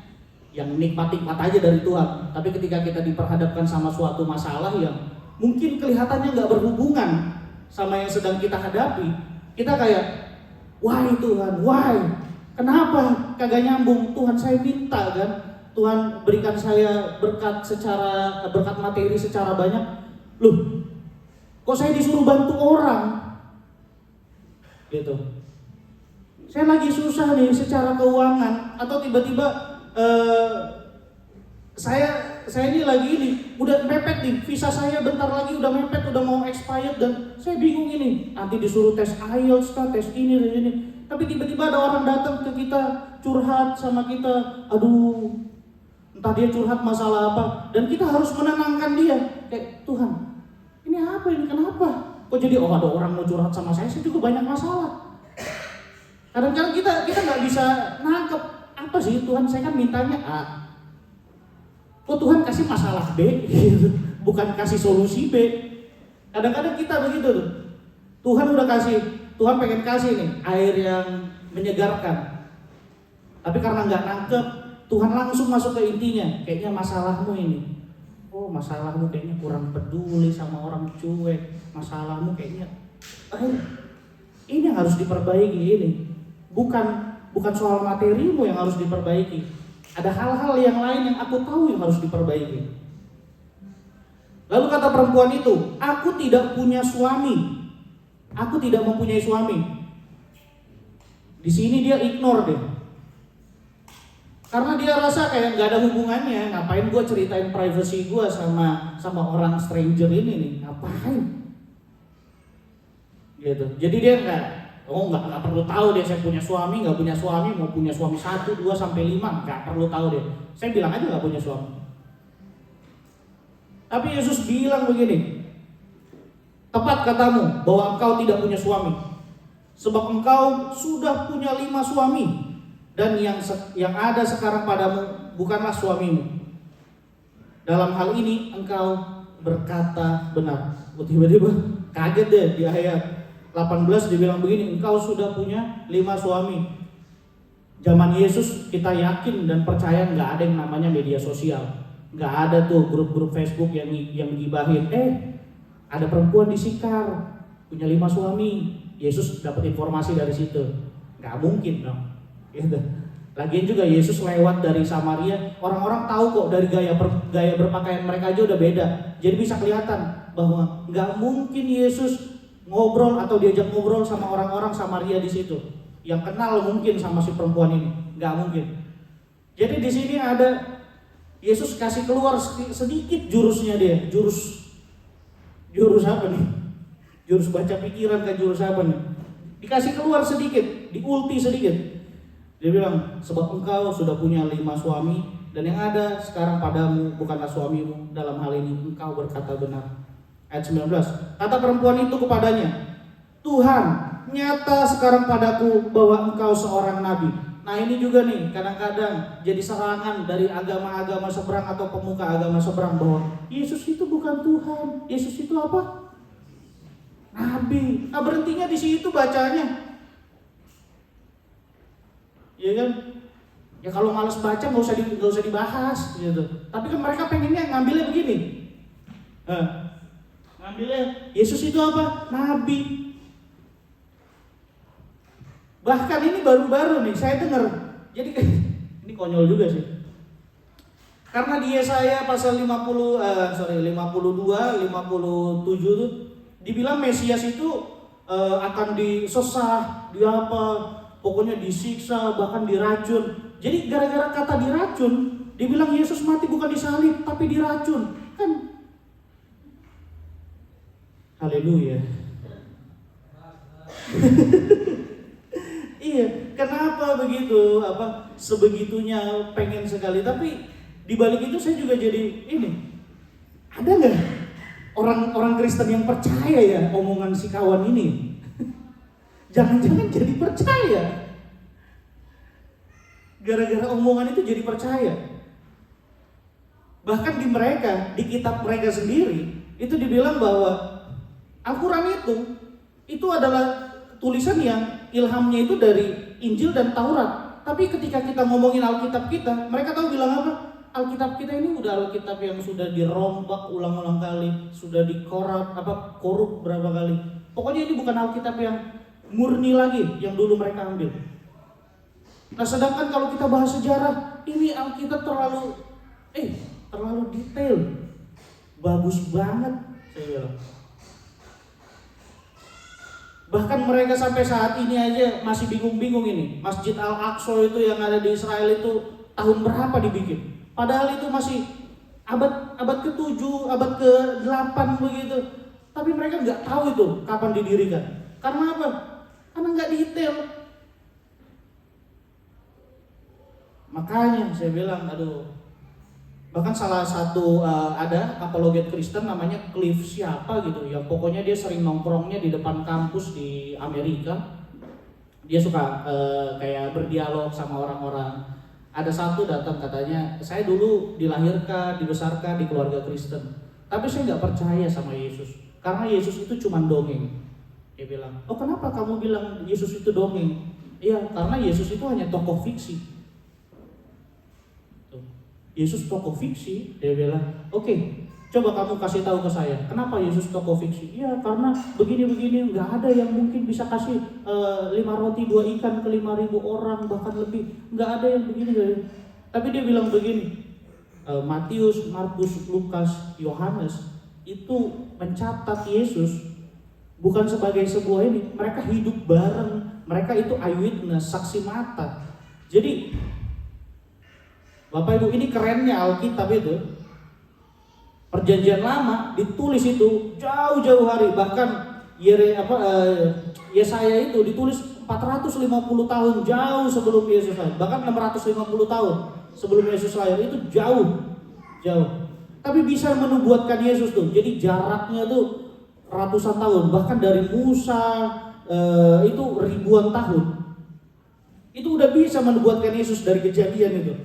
yang nikmat-nikmat aja dari Tuhan. Tapi ketika kita diperhadapkan sama suatu masalah yang mungkin kelihatannya nggak berhubungan sama yang sedang kita hadapi, kita kayak, why Tuhan, why? Kenapa kagak nyambung? Tuhan, saya minta kan, Tuhan berikan saya berkat materi secara banyak. Loh, kok saya disuruh bantu orang? Gitu. Saya lagi susah nih secara keuangan, atau tiba-tiba saya ini lagi udah mepet nih, visa saya bentar lagi udah mepet, udah mau expired, dan saya bingung ini, nanti disuruh tes IELTS kah, tes ini dan ini. Tapi tiba-tiba ada orang datang ke kita curhat sama kita, aduh, entah dia curhat masalah apa, dan kita harus menenangkan dia. Kayak, Tuhan, ini apa ini, kenapa? Kok jadi ada orang mau curhat sama saya juga banyak masalah. Kadang-kadang kita nggak bisa nangkep, apa sih Tuhan, saya kan mintanya A, kok Tuhan kasih masalah B, bukan kasih solusi B. Kadang-kadang kita begitu tuh. Tuhan udah kasih, Tuhan pengen kasih nih air yang menyegarkan, tapi karena nggak nangkep, Tuhan langsung masuk ke intinya. Kayaknya masalahmu ini, oh masalahmu kayaknya kurang peduli sama orang, cuek. Masalahmu kayaknya, ini yang harus diperbaiki ini. Bukan soal materimu yang harus diperbaiki. Ada hal-hal yang lain yang aku tahu yang harus diperbaiki. Lalu kata perempuan itu, aku tidak punya suami. Aku tidak mempunyai suami. Di sini dia ignore deh. Karena dia rasa kayak nggak ada hubungannya. Ngapain gue ceritain privacy gue sama orang stranger ini nih? Ngapain? Gitu. Jadi dia nggak perlu tahu dia saya punya suami, nggak punya suami, mau punya suami 1, 2 sampai 5, nggak perlu tahu dia. Saya bilang aja nggak punya suami. Tapi Yesus bilang begini, tepat katamu bahwa engkau tidak punya suami, sebab engkau sudah punya 5 suami, dan yang ada sekarang padamu bukanlah suamimu. Dalam hal ini engkau berkata benar. Tiba-tiba kaget deh di ayat 18 dibilang begini, engkau sudah punya 5 suami. Zaman Yesus kita yakin dan percaya nggak ada yang namanya media sosial, nggak ada tuh grup-grup Facebook yang gibahin. Ada perempuan di Sikar punya 5 suami. Yesus dapat informasi dari situ. Nggak mungkin dong. Gitu. Lagian juga Yesus lewat dari Samaria, orang-orang tahu kok dari gaya berpakaian mereka aja udah beda. Jadi bisa kelihatan bahwa nggak mungkin Yesus ngobrol atau diajak ngobrol sama orang-orang Samaria di situ yang kenal mungkin sama si perempuan ini, nggak mungkin. Jadi di sini ada Yesus kasih keluar sedikit jurusnya dia, jurus apa nih? Jurus baca pikiran kan, jurus apa nih? Dikasih keluar sedikit, diulti sedikit. Dia bilang, sebab engkau sudah punya 5 suami, dan yang ada sekarang padamu bukanlah suamimu. Dalam hal ini engkau berkata benar. Ayat 19, kata perempuan itu kepadanya, Tuhan, nyata sekarang padaku bahwa engkau seorang nabi. Nah ini juga nih kadang-kadang jadi serangan dari agama-agama seberang atau pemuka agama seberang, bahwa Yesus itu bukan Tuhan, Yesus itu apa? Nabi. Nah berhentinya di situ bacanya. Ya kan? Ya kalau malas baca nggak usah dibahas gitu. Tapi kan mereka pengennya ngambilnya begini. Ngambilnya Yesus itu apa? Nabi. Bahkan ini baru-baru nih saya dengar. Jadi ini konyol juga sih. Karena di Yesaya pasal 52, 57 tuh dibilang Mesias itu akan disesah, pokoknya disiksa, bahkan diracun. Jadi gara-gara kata diracun, dibilang Yesus mati bukan disalib tapi diracun. Kan haleluya. Iya, kenapa begitu? Sebegitunya pengen sekali. Tapi di balik itu saya juga jadi ini. Ada nggak orang Kristen yang percaya ya omongan si kawan ini? Jangan-jangan jadi percaya. Gara-gara omongan itu jadi percaya. Bahkan di kitab mereka sendiri itu dibilang bahwa Al-Quran itu adalah tulisan yang ilhamnya itu dari Injil dan Taurat. Tapi ketika kita ngomongin Alkitab kita, mereka tahu bilang apa? Alkitab kita ini udah Alkitab yang sudah dirombak ulang-ulang kali, sudah korup berapa kali. Pokoknya ini bukan Alkitab yang murni lagi yang dulu mereka ambil. Nah, sedangkan kalau kita bahas sejarah, ini Alkitab terlalu detail. Bagus banget, saya bilang. Bahkan mereka sampai saat ini aja masih bingung-bingung ini. Masjid Al-Aqsa itu yang ada di Israel itu tahun berapa dibikin? Padahal itu masih abad ke-7, abad ke-8 begitu. Tapi mereka nggak tahu itu kapan didirikan. Karena apa? Karena nggak detail. Makanya saya bilang, bahkan salah satu ada apologet Kristen namanya Cliff siapa gitu, yang pokoknya dia sering nongkrongnya di depan kampus di Amerika. Dia suka kayak berdialog sama orang-orang. Ada satu datang katanya, saya dulu dilahirkan, dibesarkan di keluarga Kristen, tapi saya nggak percaya sama Yesus, karena Yesus itu cuma dongeng. Dia bilang, oh kenapa kamu bilang Yesus itu dongeng? Iya, karena Yesus itu hanya tokoh fiksi. Yesus tokoh fiksi, dia bilang, oke, coba kamu kasih tahu ke saya, kenapa Yesus tokoh fiksi? Iya, karena begini-begini, nggak ada yang mungkin bisa kasih 5 roti 2 ikan ke 5.000 orang, bahkan lebih, nggak ada yang begini. Tapi dia bilang begini, Matius, Markus, Lukas, Yohanes itu mencatat Yesus bukan sebagai sebuah ini, mereka hidup bareng, mereka itu eyewitness, saksi mata. Jadi Bapak Ibu, ini kerennya Alkitab itu. Perjanjian Lama ditulis itu jauh-jauh hari, bahkan Yesaya itu ditulis 450 tahun jauh sebelum Yesus lahir, bahkan 650 tahun sebelum Yesus lahir, itu jauh. Tapi bisa menubuatkan Yesus tuh. Jadi jaraknya tuh ratusan tahun, bahkan dari Musa itu ribuan tahun. Itu udah bisa menubuatkan Yesus dari kejadian itu.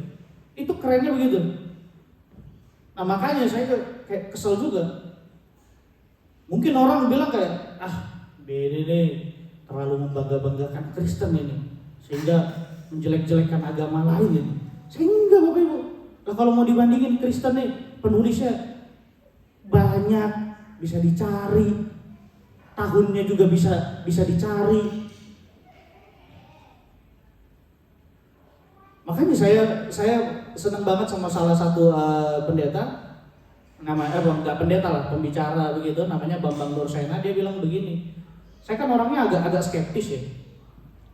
Itu kerennya begitu. Nah makanya saya kayak kesel juga. Mungkin orang bilang kayak, beda deh, terlalu membangga-banggakan Kristen ini, sehingga menjelek-jelekkan agama lain ini. Sehingga Bapak Ibu, kalau mau dibandingin Kristen nih, penulisnya banyak, bisa dicari, tahunnya juga bisa dicari. Makanya saya senang banget sama salah satu pendeta, namanya nggak pendeta lah, pembicara begitu, namanya Bambang Nursena. Dia bilang begini, saya kan orangnya agak skeptis ya.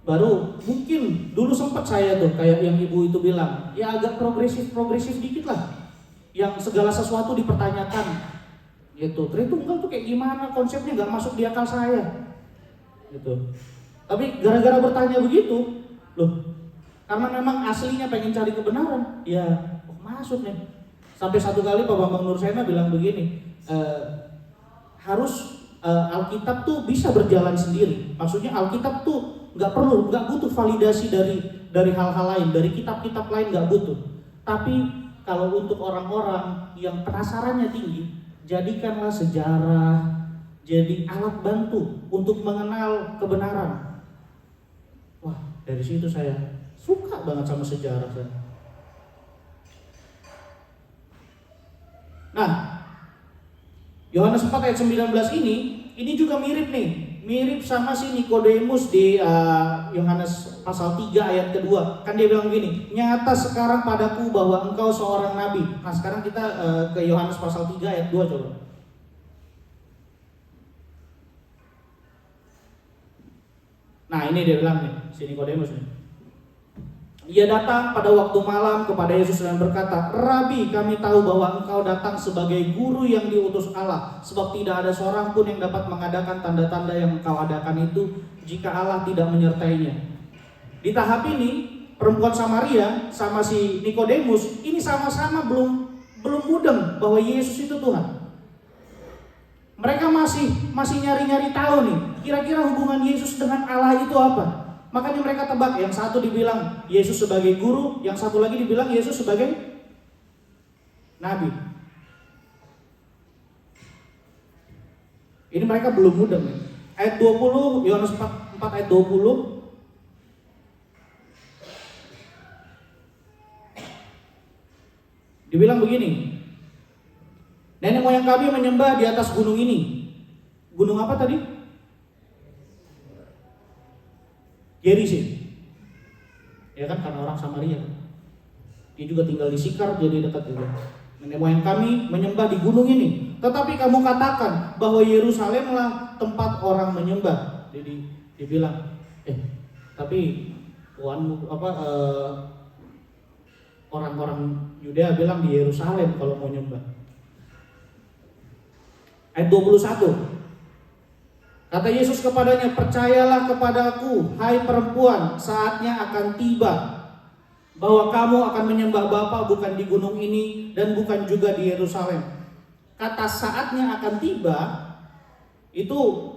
Baru mungkin dulu sempat saya tuh kayak yang ibu itu bilang, ya agak progresif dikit lah, yang segala sesuatu dipertanyakan gitu. Tritunggal tuh kayak gimana, konsepnya nggak masuk di akal saya gitu. Tapi gara-gara bertanya begitu, karena memang aslinya pengen cari kebenaran, ya masuk nih. Sampai satu kali Pak Bambang Nursena bilang begini, harus Alkitab tuh bisa berjalan sendiri. Maksudnya Alkitab tuh nggak butuh validasi dari hal-hal lain, dari kitab-kitab lain nggak butuh. Tapi kalau untuk orang-orang yang penasarannya tinggi, jadikanlah sejarah jadi alat bantu untuk mengenal kebenaran. Wah, dari situ saya suka banget sama sejarah saya. Nah, Yohanes 4 ayat 19 ini juga mirip nih. Mirip sama si Nikodemus di Yohanes pasal 3 ayat kedua. Kan dia bilang gini, nyata sekarang padaku bahwa engkau seorang nabi. Nah sekarang kita ke Yohanes pasal 3 ayat 2 coba. Nah ini dia bilang nih, si Nikodemus nih. Ia datang pada waktu malam kepada Yesus dan berkata, Rabi, kami tahu bahwa engkau datang sebagai guru yang diutus Allah, sebab tidak ada seorang pun yang dapat mengadakan tanda-tanda yang engkau adakan itu jika Allah tidak menyertainya. Di tahap ini, perempuan Samaria sama si Nikodemus ini sama-sama belum mudeng bahwa Yesus itu Tuhan. Mereka masih nyari-nyari tahu nih, kira-kira hubungan Yesus dengan Allah itu apa? Makanya mereka tebak, yang satu dibilang Yesus sebagai guru, yang satu lagi dibilang Yesus sebagai nabi. Ini mereka belum mudeng. Ayat 20, Yohanes 4 ayat 20. Dibilang begini, nenek moyang kami menyembah di atas gunung ini. Gunung apa tadi? Gerizim. Ya kan, karena orang Samaria. Dia juga tinggal di Sikar, jadi dekat juga. Nenek moyang kami menyembah di gunung ini. Tetapi kamu katakan bahwa Yerusalemlah tempat orang menyembah. Jadi dibilang, tapi orang-orang Yudea bilang di Yerusalem kalau mau nyembah. Ayat 21. Kata Yesus kepadanya, percayalah kepadaku, hai perempuan, saatnya akan tiba bahwa kamu akan menyembah Bapa bukan di gunung ini dan bukan juga di Yerusalem. Kata saatnya akan tiba itu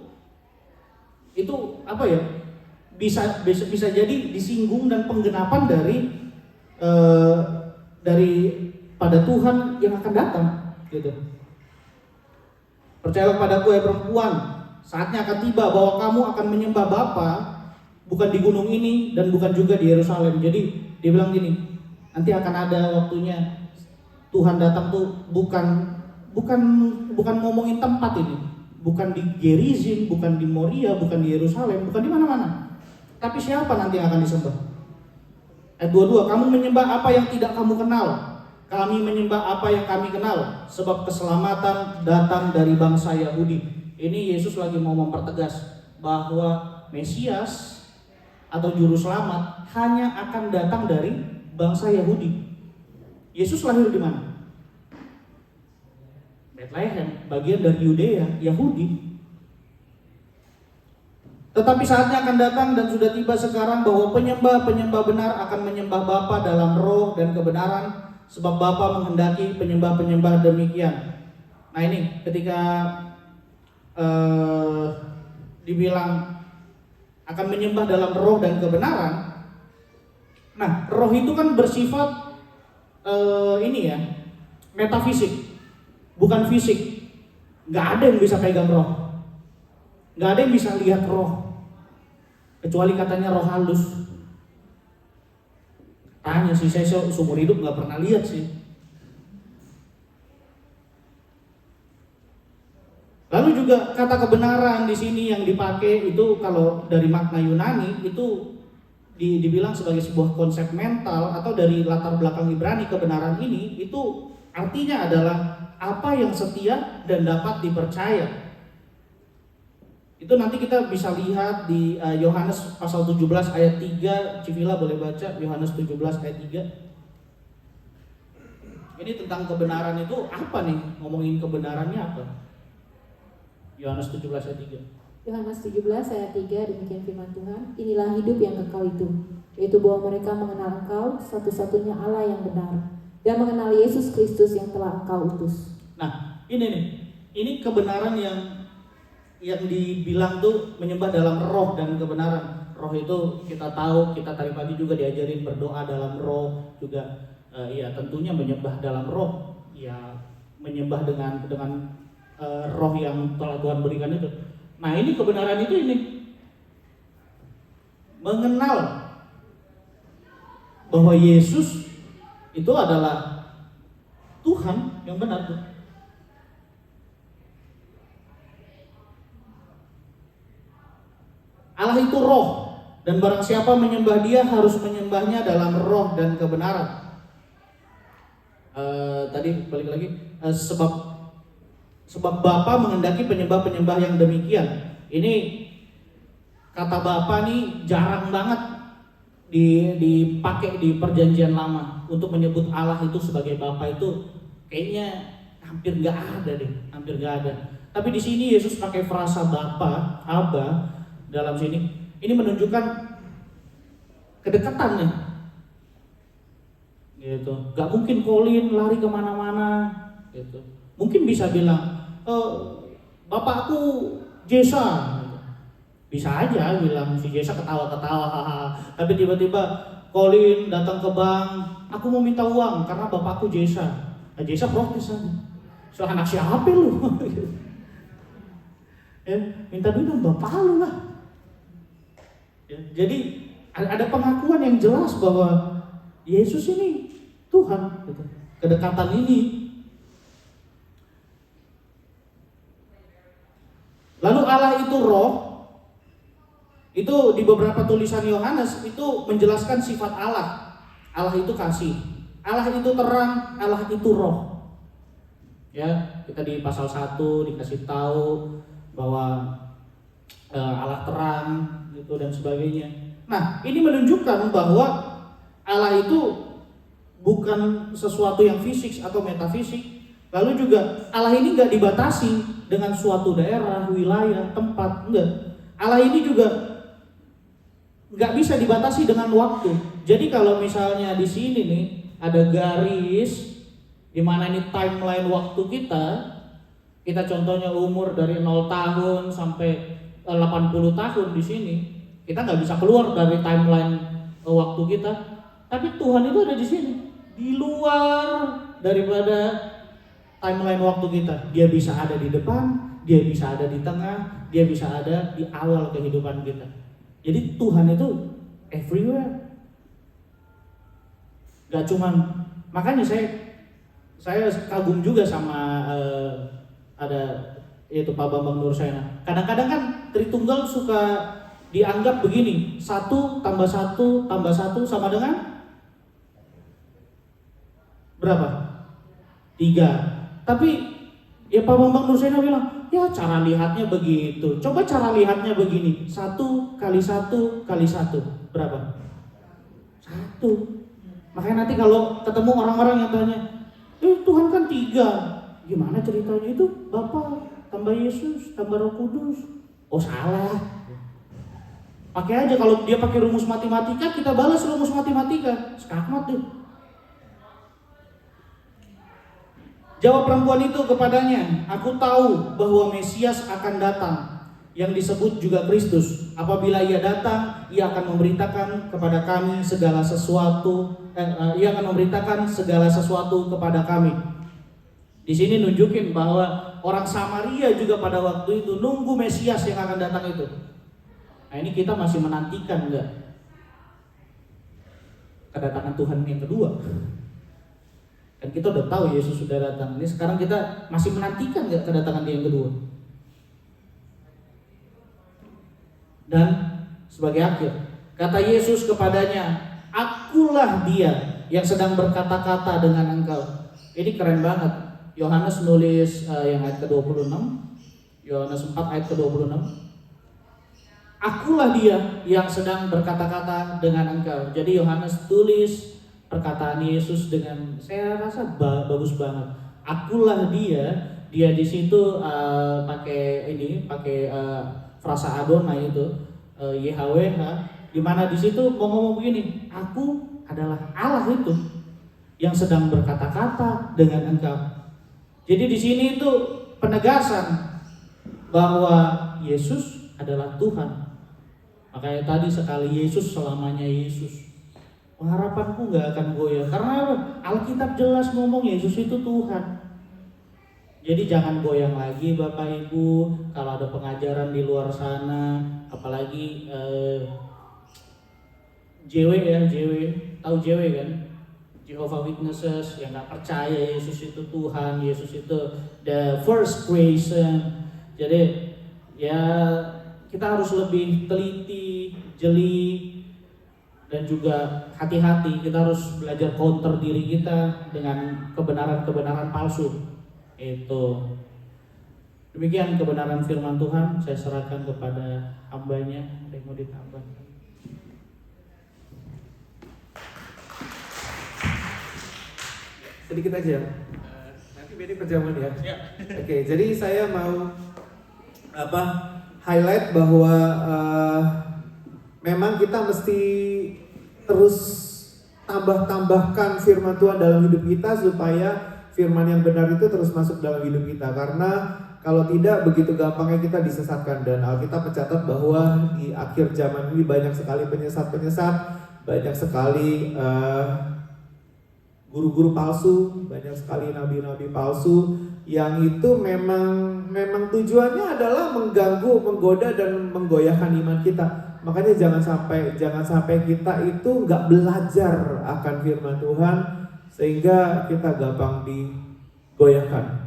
apa ya? Bisa jadi disinggung dan penggenapan dari pada Tuhan yang akan datang, gitu. Percayalah padaku, hai perempuan, saatnya akan tiba bahwa kamu akan menyembah Bapa bukan di gunung ini dan bukan juga di Yerusalem. Jadi dia bilang gini, nanti akan ada waktunya Tuhan datang tuh bukan ngomongin tempat ini, bukan di Gerizim, bukan di Moria, bukan di Yerusalem, bukan di mana-mana. Tapi siapa nanti yang akan disembah? Ayat 22, kamu menyembah apa yang tidak kamu kenal. Kami menyembah apa yang kami kenal, sebab keselamatan datang dari bangsa Yahudi. Ini Yesus lagi mau mempertegas bahwa Mesias atau Juru Selamat hanya akan datang dari bangsa Yahudi. Yesus lahir di mana? Bethlehem, bagian dari Yudea, Yahudi. Tetapi saatnya akan datang dan sudah tiba sekarang bahwa penyembah-penyembah benar akan menyembah Bapa dalam roh dan kebenaran, sebab Bapa menghendaki penyembah-penyembah demikian. Nah ini ketika dibilang akan menyembah dalam roh dan kebenaran. Nah, roh itu kan bersifat metafisik, bukan fisik. Nggak ada yang bisa pegang roh, nggak ada yang bisa lihat roh, kecuali katanya roh halus. Tanya sih, saya seumur hidup nggak pernah lihat sih. Lalu juga kata kebenaran di sini yang dipakai itu kalau dari makna Yunani itu dibilang sebagai sebuah konsep mental atau dari latar belakang Ibrani. Kebenaran ini itu artinya adalah apa yang setia dan dapat dipercaya. Itu nanti kita bisa lihat di Yohanes pasal 17 ayat 3. Civila boleh baca Yohanes 17 ayat 3. Ini tentang kebenaran itu apa nih? Ngomongin kebenarannya apa? Yohanes 17 ayat 3. Yohanes 17 ayat 3, demikian firman Tuhan, inilah hidup yang kekal itu, yaitu bahwa mereka mengenal Engkau satu-satunya Allah yang benar, dan mengenal Yesus Kristus yang telah Engkau utus. Nah, ini kebenaran yang dibilang tuh menyembah dalam roh dan kebenaran. Roh itu kita tahu, kita tadi pagi juga diajarin berdoa dalam roh juga. Ya tentunya menyembah dalam roh, ya menyembah dengan roh yang telah Tuhan berikan itu. Nah ini kebenaran itu mengenal bahwa Yesus itu adalah Tuhan yang benar tuh. Allah itu roh, dan barang siapa menyembah Dia harus menyembahnya dalam roh dan kebenaran. Tadi balik lagi, sebab Bapa menghendaki penyembah-penyembah yang demikian. Ini kata Bapa nih jarang banget dipakai di Perjanjian Lama untuk menyebut Allah itu sebagai Bapa. Itu kayaknya hampir nggak ada. Tapi di sini Yesus pakai frasa Bapa, Aba. Dalam sini, ini menunjukkan kedekatannya, gitu. Gak mungkin Colin lari kemana-mana, gitu. Mungkin bisa bilang, bapakku Jesa, gitu. Bisa aja bilang si Jesa ketawa-ketawa, haha. Tapi tiba-tiba Colin datang ke bank, aku mau minta uang karena bapakku Jesa. Nah, Jesa protes aja, so anak siapa lu? Ya, minta duit dong bapak lu lah. Jadi ada pengakuan yang jelas bahwa Yesus ini Tuhan. Gitu. kedekatan ini. Lalu Allah itu roh. Itu di beberapa tulisan Yohanes itu menjelaskan sifat Allah. Allah itu kasih, Allah itu terang, Allah itu roh. Ya, kita di pasal 1 dikasih tahu bahwa Allah terang gitu dan sebagainya. Nah, ini menunjukkan bahwa Allah itu bukan sesuatu yang fisik atau metafisik. Lalu juga Allah ini nggak dibatasi dengan suatu daerah, wilayah, tempat, enggak. Allah ini juga nggak bisa dibatasi dengan waktu. Jadi kalau misalnya di sini nih ada garis di mana ini timeline waktu kita contohnya umur dari 0 tahun sampai 80 tahun di sini, kita nggak bisa keluar dari timeline waktu kita. Tapi Tuhan itu ada di sini, di luar daripada timeline waktu kita. Dia bisa ada di depan, dia bisa ada di tengah, dia bisa ada di awal kehidupan kita. Jadi Tuhan itu everywhere. Gak cuman, makanya saya kagum juga sama ada yaitu Pak Bambang Nursena. Kadang-kadang kan Tritunggal suka dianggap begini, 1 tambah 1 tambah 1 sama dengan berapa? 3. Tapi ya Pak Bambang Nursena bilang, ya cara lihatnya begitu. Coba cara lihatnya begini, 1 kali 1 kali 1 berapa? 1. Makanya nanti kalau ketemu orang-orang yang tanya, Tuhan kan 3, gimana ceritanya itu? Bapa tambah Yesus tambah Roh Kudus. Oh salah. Pakai aja, kalau dia pakai rumus matematika, kita balas rumus matematika. Skakmat tuh. Jawab perempuan itu kepadanya, aku tahu bahwa Mesias akan datang, yang disebut juga Kristus. Apabila ia datang, ia akan memberitakan kepada kami segala sesuatu. Ia akan memberitakan segala sesuatu kepada kami. Di sini nunjukin bahwa orang Samaria juga pada waktu itu nunggu Mesias yang akan datang itu. Nah ini kita masih menantikan enggak kedatangan Tuhan yang kedua? Dan kita udah tahu Yesus sudah datang. Ini sekarang kita masih menantikan enggak kedatangan dia yang kedua? Dan sebagai akhir, kata Yesus kepadanya, akulah dia yang sedang berkata-kata dengan engkau. Ini keren banget. Yohanes nulis yang ayat ke-26, Yohanes 4 ayat ke-26. Akulah dia yang sedang berkata-kata dengan engkau. Jadi Yohanes tulis perkataan Yesus dengan, saya rasa bagus banget. Akulah dia di situ pakai frasa Adonai itu, YHWH, di mana di situ mau ngomong begini, aku adalah Allah itu yang sedang berkata-kata dengan engkau. Jadi di sini itu penegasan bahwa Yesus adalah Tuhan. Makanya tadi sekali Yesus selamanya Yesus. Pengharapanku nggak akan goyah karena Alkitab jelas ngomong Yesus itu Tuhan. Jadi jangan goyang lagi Bapak Ibu kalau ada pengajaran di luar sana, apalagi JW, tahu JW kan? Jehovah Witnesses yang nggak percaya Yesus itu Tuhan, Yesus itu the first creation. Jadi ya kita harus lebih teliti, jeli, dan juga hati-hati. Kita harus belajar counter diri kita dengan kebenaran-kebenaran palsu. Itu. Demikian kebenaran firman Tuhan. Saya serahkan kepada hambanya. Ada yang mau ditambah? Sedikit aja, nanti Benny perjamuan ya. Oke, jadi saya mau highlight bahwa memang kita mesti terus tambahkan firman Tuhan dalam hidup kita supaya firman yang benar itu terus masuk dalam hidup kita. Karena kalau tidak, begitu gampangnya kita disesatkan. Dan Alkitab mencatat bahwa di akhir zaman ini banyak sekali penyesat-penyesat, banyak sekali guru-guru palsu, banyak sekali nabi-nabi palsu yang itu memang tujuannya adalah mengganggu, menggoda dan menggoyahkan iman kita. Makanya jangan sampai kita itu nggak belajar akan firman Tuhan sehingga kita gampang digoyahkan.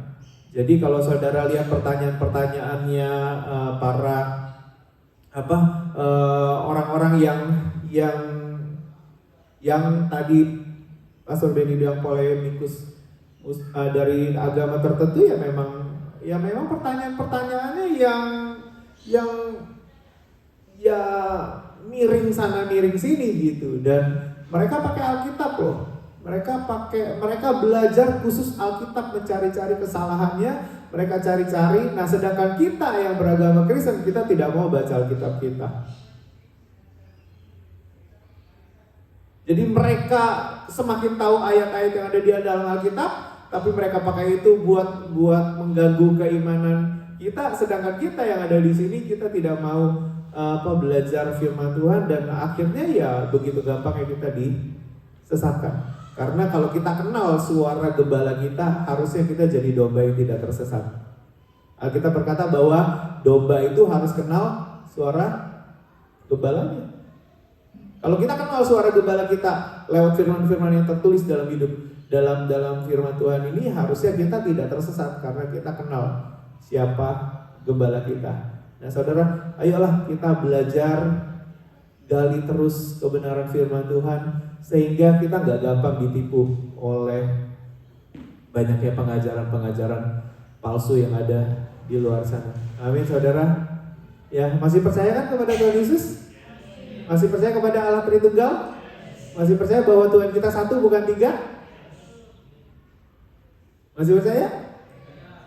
Jadi kalau saudara lihat pertanyaan-pertanyaannya para orang-orang yang tadi Pastor Benny bilang polemikus dari agama tertentu, ya memang pertanyaan-pertanyaannya yang ya miring sana miring sini gitu, dan mereka pakai Alkitab loh. Mereka belajar khusus Alkitab, mencari-cari kesalahannya, mereka cari-cari. Nah, sedangkan kita yang beragama Kristen, kita tidak mau baca Alkitab kita. Jadi mereka semakin tahu ayat-ayat yang ada di dalam Alkitab, tapi mereka pakai itu buat mengganggu keimanan kita. Sedangkan kita yang ada di sini, kita tidak mau belajar firman Tuhan, dan akhirnya ya begitu gampangnya kita disesatkan. Karena kalau kita kenal suara gembala kita, harusnya kita jadi domba yang tidak tersesat. Alkitab berkata bahwa domba itu harus kenal suara gembalanya. Kalau kita kenal suara gembala kita lewat firman-firman yang tertulis dalam hidup, dalam firman Tuhan ini, harusnya kita tidak tersesat karena kita kenal siapa gembala kita. Nah saudara, ayolah kita belajar, gali terus kebenaran firman Tuhan, sehingga kita gak gampang ditipu oleh banyaknya pengajaran-pengajaran palsu yang ada di luar sana. Amin saudara. Ya, masih percaya kan kepada Tuhan Yesus? Masih percaya kepada Allah Tritunggal? Masih percaya bahwa Tuhan kita satu bukan tiga? Masih percaya?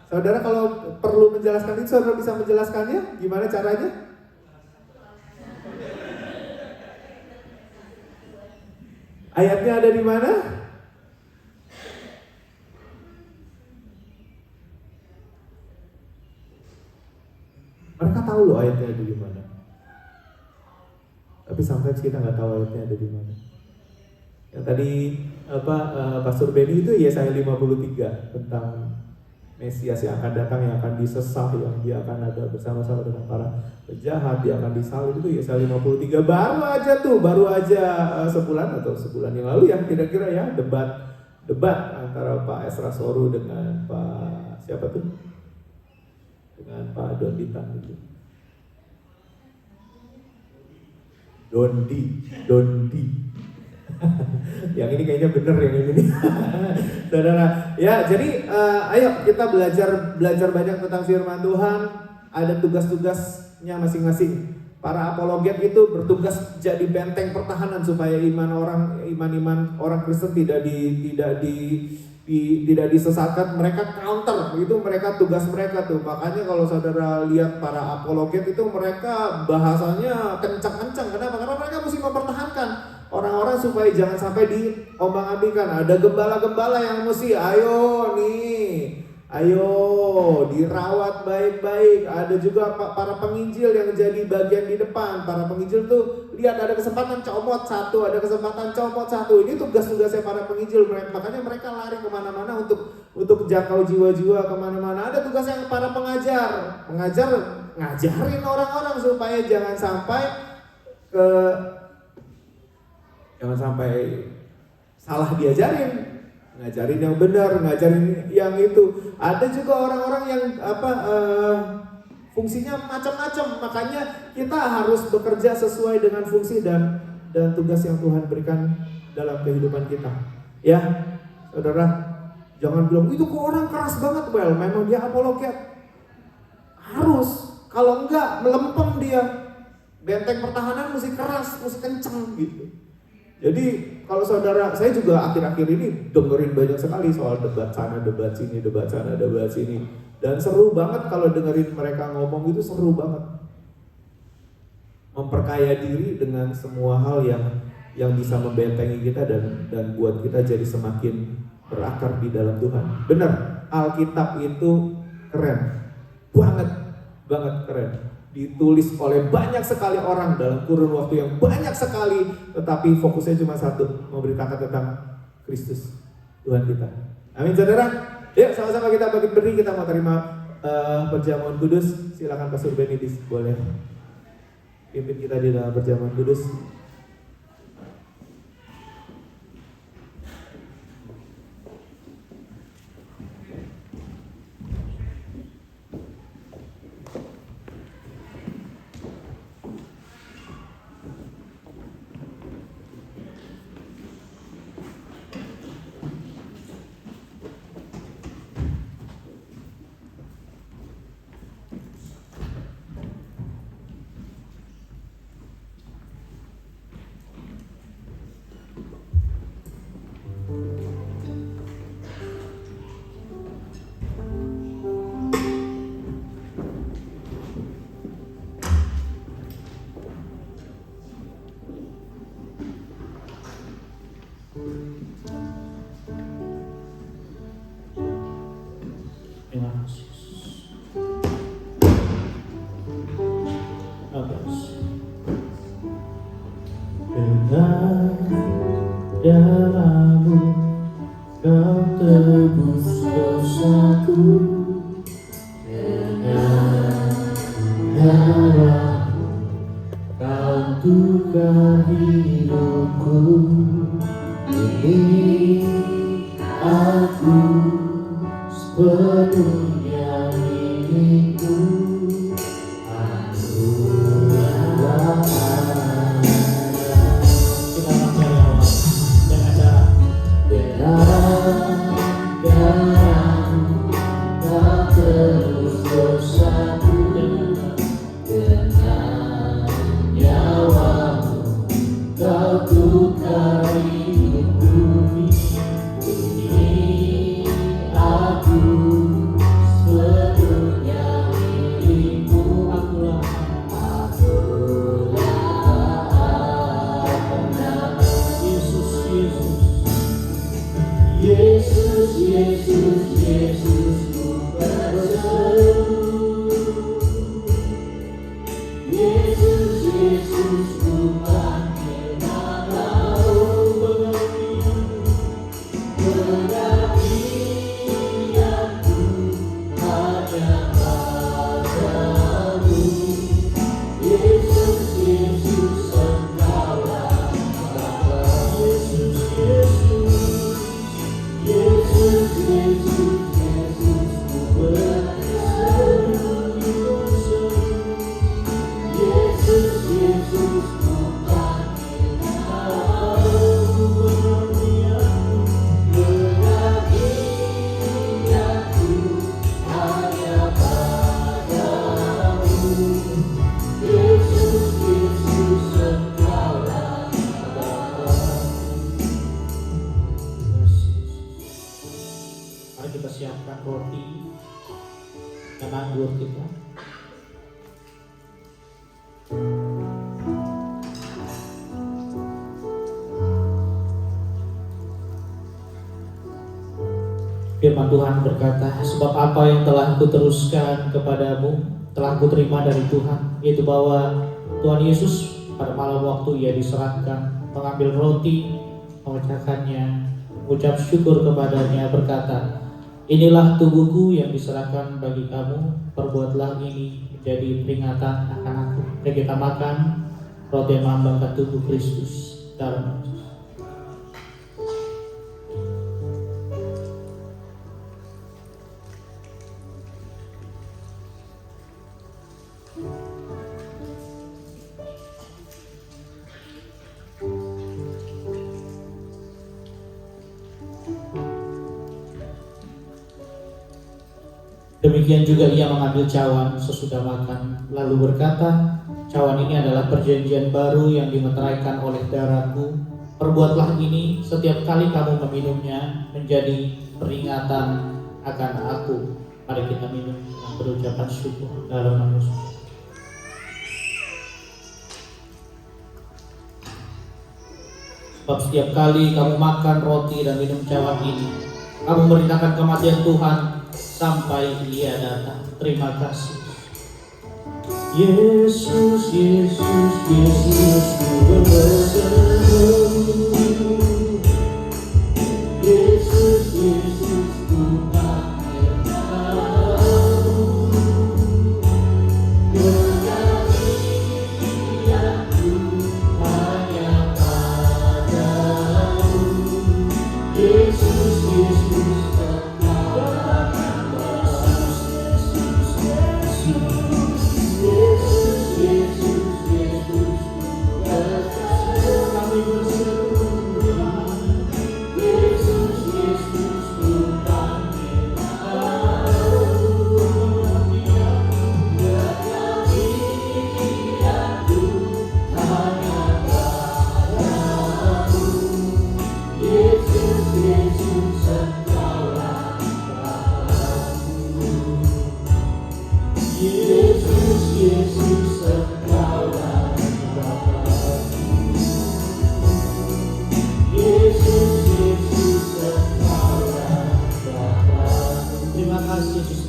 Saudara kalau perlu menjelaskan itu, saudara bisa menjelaskannya? Gimana caranya? Ayatnya ada di mana? Mereka tahu loh ayatnya ada di mana. Tapi sometimes kita nggak tahu ayatnya ada di mana. Yang tadi Pastor Benny itu Yesaya 53 tentang Mesias yang akan datang, yang akan disesah, yang dia akan ada bersama-sama dengan para penjahat, dia akan disalib. Itu Yesaya 53 baru aja sebulan atau sebulan yang lalu yang kira-kira ya debat antara Pak Esra Soru dengan Pak siapa tuh? Dengan Pak Dondi itu. Dondi. Yang ini kayaknya bener yang ini. Saudara, ya jadi ayo kita belajar banyak tentang firman Tuhan. Ada tugas-tugasnya masing-masing. Para apologet itu bertugas jadi benteng pertahanan supaya iman orang Kristen tidak disesatkan. Mereka counter, itu mereka tugas mereka tuh. Makanya kalau saudara lihat para apologet itu, mereka bahasanya kencang-kencang. Kenapa? Karena mereka mesti mempertahankan orang-orang supaya jangan sampai diombang-ambingkan. Ada gembala-gembala yang mesti ayo dirawat baik-baik. Ada juga para penginjil yang jadi bagian di depan. Para penginjil tuh lihat ada kesempatan comot satu. Ini tugas-tugasnya para penginjil. Makanya mereka lari kemana-mana untuk jangkau jiwa-jiwa kemana-mana. Ada tugasnya para pengajar ngajarin orang-orang supaya jangan sampai salah diajarin. Ngajarin yang benar, ngajarin yang itu. Ada juga orang-orang yang fungsinya macam-macam. Makanya kita harus bekerja sesuai dengan fungsi dan tugas yang Tuhan berikan dalam kehidupan kita. Ya, saudara, jangan bilang itu kok orang keras banget. Well, memang dia apologet. Harus, kalau enggak melempem dia. Benteng pertahanan mesti keras, mesti kenceng gitu. Jadi kalau saudara, saya juga akhir-akhir ini dengerin banyak sekali soal debat sana, debat sini, debat sana, debat sini. Dan seru banget kalau dengerin mereka ngomong, itu seru banget. Memperkaya diri dengan semua hal yang bisa membentengi kita dan buat kita jadi semakin berakar di dalam Tuhan. Benar, Alkitab itu keren. Banget keren. Ditulis oleh banyak sekali orang dalam kurun waktu yang banyak sekali, tetapi fokusnya cuma satu, memberitakan tentang Kristus Tuhan kita. Amin saudara. Yuk sama-sama kita berdiri, kita mau terima perjamuan kudus. Silakan Pastor Benedis boleh pimpin kita di dalam perjamuan kudus. nyawamu, kau tukar hidupku. Ini aku sepenuhnya milikmu. Kita mencari Allah dengan cara Kau terus bersatu dengan nyawamu, kau tukar hidupku. Ini aku sepenuhnya milikmu. Akulah Yesus, Yesus. Yesus, Yesus, Yesus, ku berseru. Yesus, Yesus, ku panggil namamu. Pengabdianku hanya padamu. Yesus, Yesus, Engkaulah Bapa. Yesus, Yesus. Yesus, Yesus, Yesus, ku berseru. Yesus, Yesus, ku panggil namamu. Pengabdianku hanya padamu. Yesus, Yesus, Engkaulah Bapa. Mari kita siapkan roti dan anggur kita. Firman Tuhan berkata, sebab apa yang telah kuteruskan kepadamu telah kuterima dari Tuhan, yaitu bahwa Tuhan Yesus pada malam waktu ia diserahkan, mengambil roti, memecahkannya, mengucap syukur kepadanya, berkata, inilah tubuhku yang diserahkan bagi kamu, perbuatlah ini menjadi peringatan akan aku. Mari kita makan roti yang melambangkan tubuh Kristus dalam Yesus. Demikian juga ia mengambil cawan sesudah makan, lalu berkata, cawan ini adalah perjanjian baru yang dimeteraikan oleh darahku. Perbuatlah ini setiap kali kamu meminumnya menjadi peringatan akan aku. Mari kita minum dengan berucapan syukur dalam nama Yesus. Sebab setiap kali kamu makan roti dan minum cawan ini, kamu memberitakan kematian Tuhan sampai Ia datang. Terima kasih. Yesus, Yesus, Yesus, ku berseru. Yesus, Yesus, ku panggil namamu. Pengabdianku hanya padamu. Yesus, Yesus,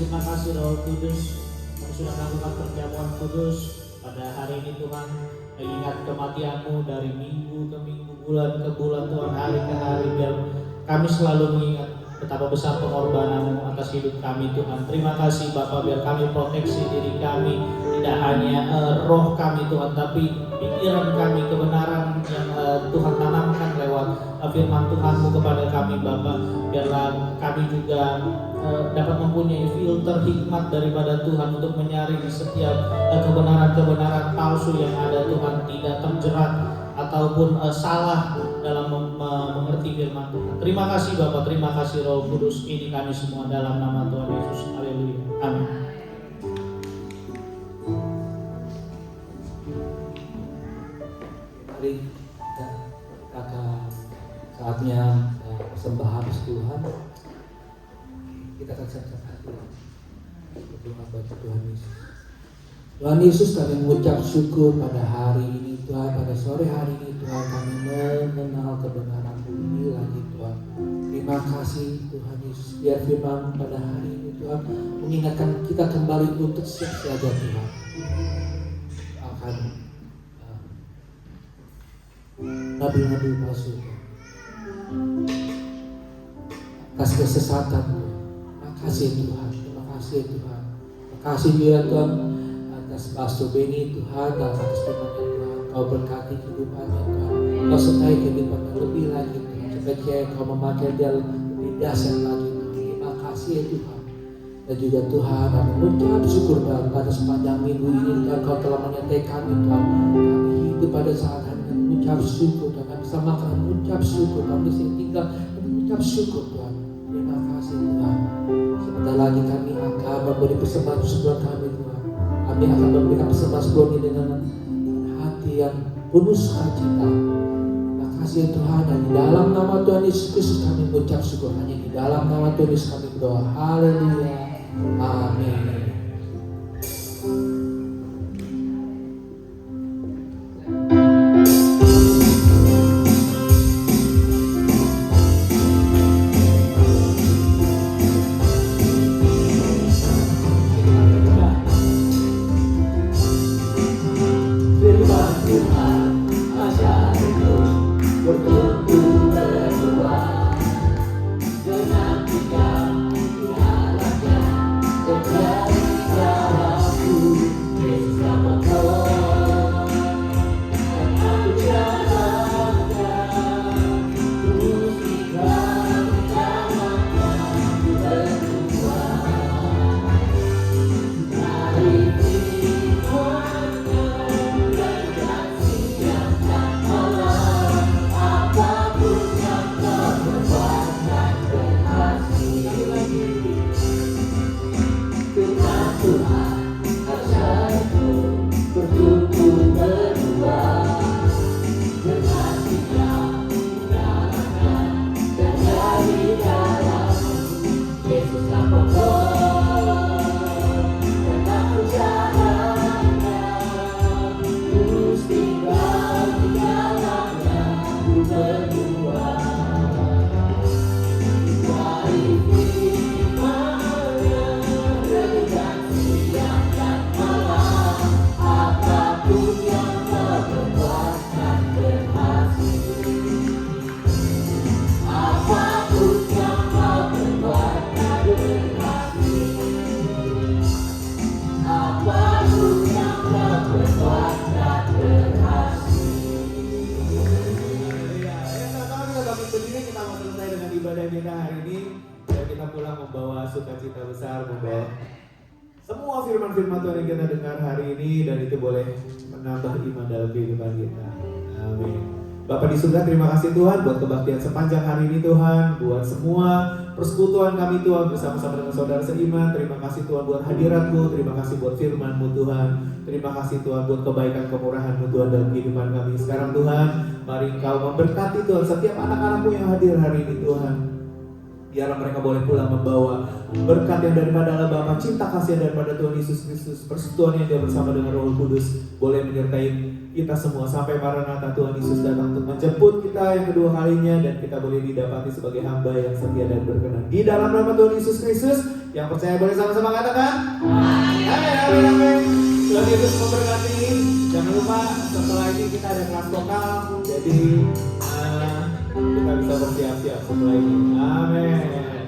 terima kasih Roh Kudus, kami sudah melakukan perjamuan kudus pada hari ini Tuhan, mengingat kematian-Mu dari minggu ke minggu, bulan ke bulan Tuhan, hari ke hari, dan kami selalu mengingat betapa besar pengorbanan-Mu atas hidup kami Tuhan. Terima kasih Bapa, biar kami proteksi diri kami, tidak hanya roh kami Tuhan, tapi pikiran kami, kebenaran yang Tuhan tanamkan lewat firman Tuhan-Mu kepada kami Bapa. Biarlah kami juga dapat mempunyai filter hikmat daripada Tuhan untuk menyaring setiap kebenaran-kebenaran palsu yang ada Tuhan, tidak terjerat ataupun salah dalam mengerti firman Tuhan. Terima kasih Bapak, terima kasih Roh Kudus. Ini kami semua dalam nama Tuhan Yesus. Haleluya. Amin. Mari kita akan saatnya persembahan Tuhan. Kita akan siapkan hati berdoa bagi Tuhan Yesus. Tuhan Yesus, kami mengucap syukur pada hari ini Tuhan, pada sore hari ini Tuhan, kami mengenal kebenaran-Mu ini lagi Tuhan. Terima kasih Tuhan Yesus, biar firman pada hari ini Tuhan mengingatkan kita kembali untuk siap siaga Tuhan akan nabi-nabi palsu atas kesesatan Tuhan. Terima kasih Tuhan, terima kasih Tuhan, terima kasih biar Tuhan atas Pastor Benny Tuhan, dan atas firman-Nya Tuhan, Kau berkati kehidupannya Tuhan, Kau sertai kehidupannya lebih lagi Tuhan, supaya Kau memakai dia lebih dahsyat lagi Tuhan. Terima kasih ya Tuhan. Dan juga Tuhan, kami mengucap syukur Tuhan pada sepanjang minggu ini Tuhan, Kau telah menyertai kami Tuhan. Kami hidup pada saat hari ini mengucap syukur Tuhan, kami bisa makan mengucap syukur, kami bisa tinggal mengucap syukur Tuhan. Terima kasih Tuhan. Sebentar lagi kami akan memberi persembahan kami Tuhan. Kami akan memberikan persembahan ini dengan hati yang penuh sukacita. Terima kasih Tuhan, dan di dalam nama Tuhan Yesus Kristus kami mengucap syukur. Hanya di dalam nama Tuhan Yesus kami berdoa. Haleluya. Amin. Sukacita besar membawa semua firman-firman Tuhan yang kita dengar hari ini, dan itu boleh menambah iman dalam kehidupan kita. Amin. Bapak di surga, terima kasih Tuhan buat kebaktian sepanjang hari ini Tuhan, buat semua persekutuan kami Tuhan bersama-sama dengan saudara seiman. Terima kasih Tuhan buat hadirat-Mu, terima kasih buat firman-Mu Tuhan, terima kasih Tuhan buat kebaikan kemurahan-Mu Tuhan dalam kehidupan kami. Sekarang Tuhan, mari Engkau memberkati Tuhan setiap anak-anak-Mu yang hadir hari ini Tuhan. Biarlah mereka boleh pulang membawa berkat yang daripada Allah Bapa, cinta kasih yang daripada Tuhan Yesus Kristus, persekutuan yang dia bersama dengan Roh Kudus boleh menyertai kita semua sampai Maranatha Tuhan Yesus datang untuk menjemput kita yang kedua kalinya, dan kita boleh didapati sebagai hamba yang setia dan berkenan. Di dalam nama Tuhan Yesus Kristus, yang percaya boleh sama-sama katakan amin, amin, amin. Tuhan Yesus memberkati. Jangan lupa setelah ini kita ada kelas vokal, jadi kita bisa bersiap-siap setelah ini. Amin.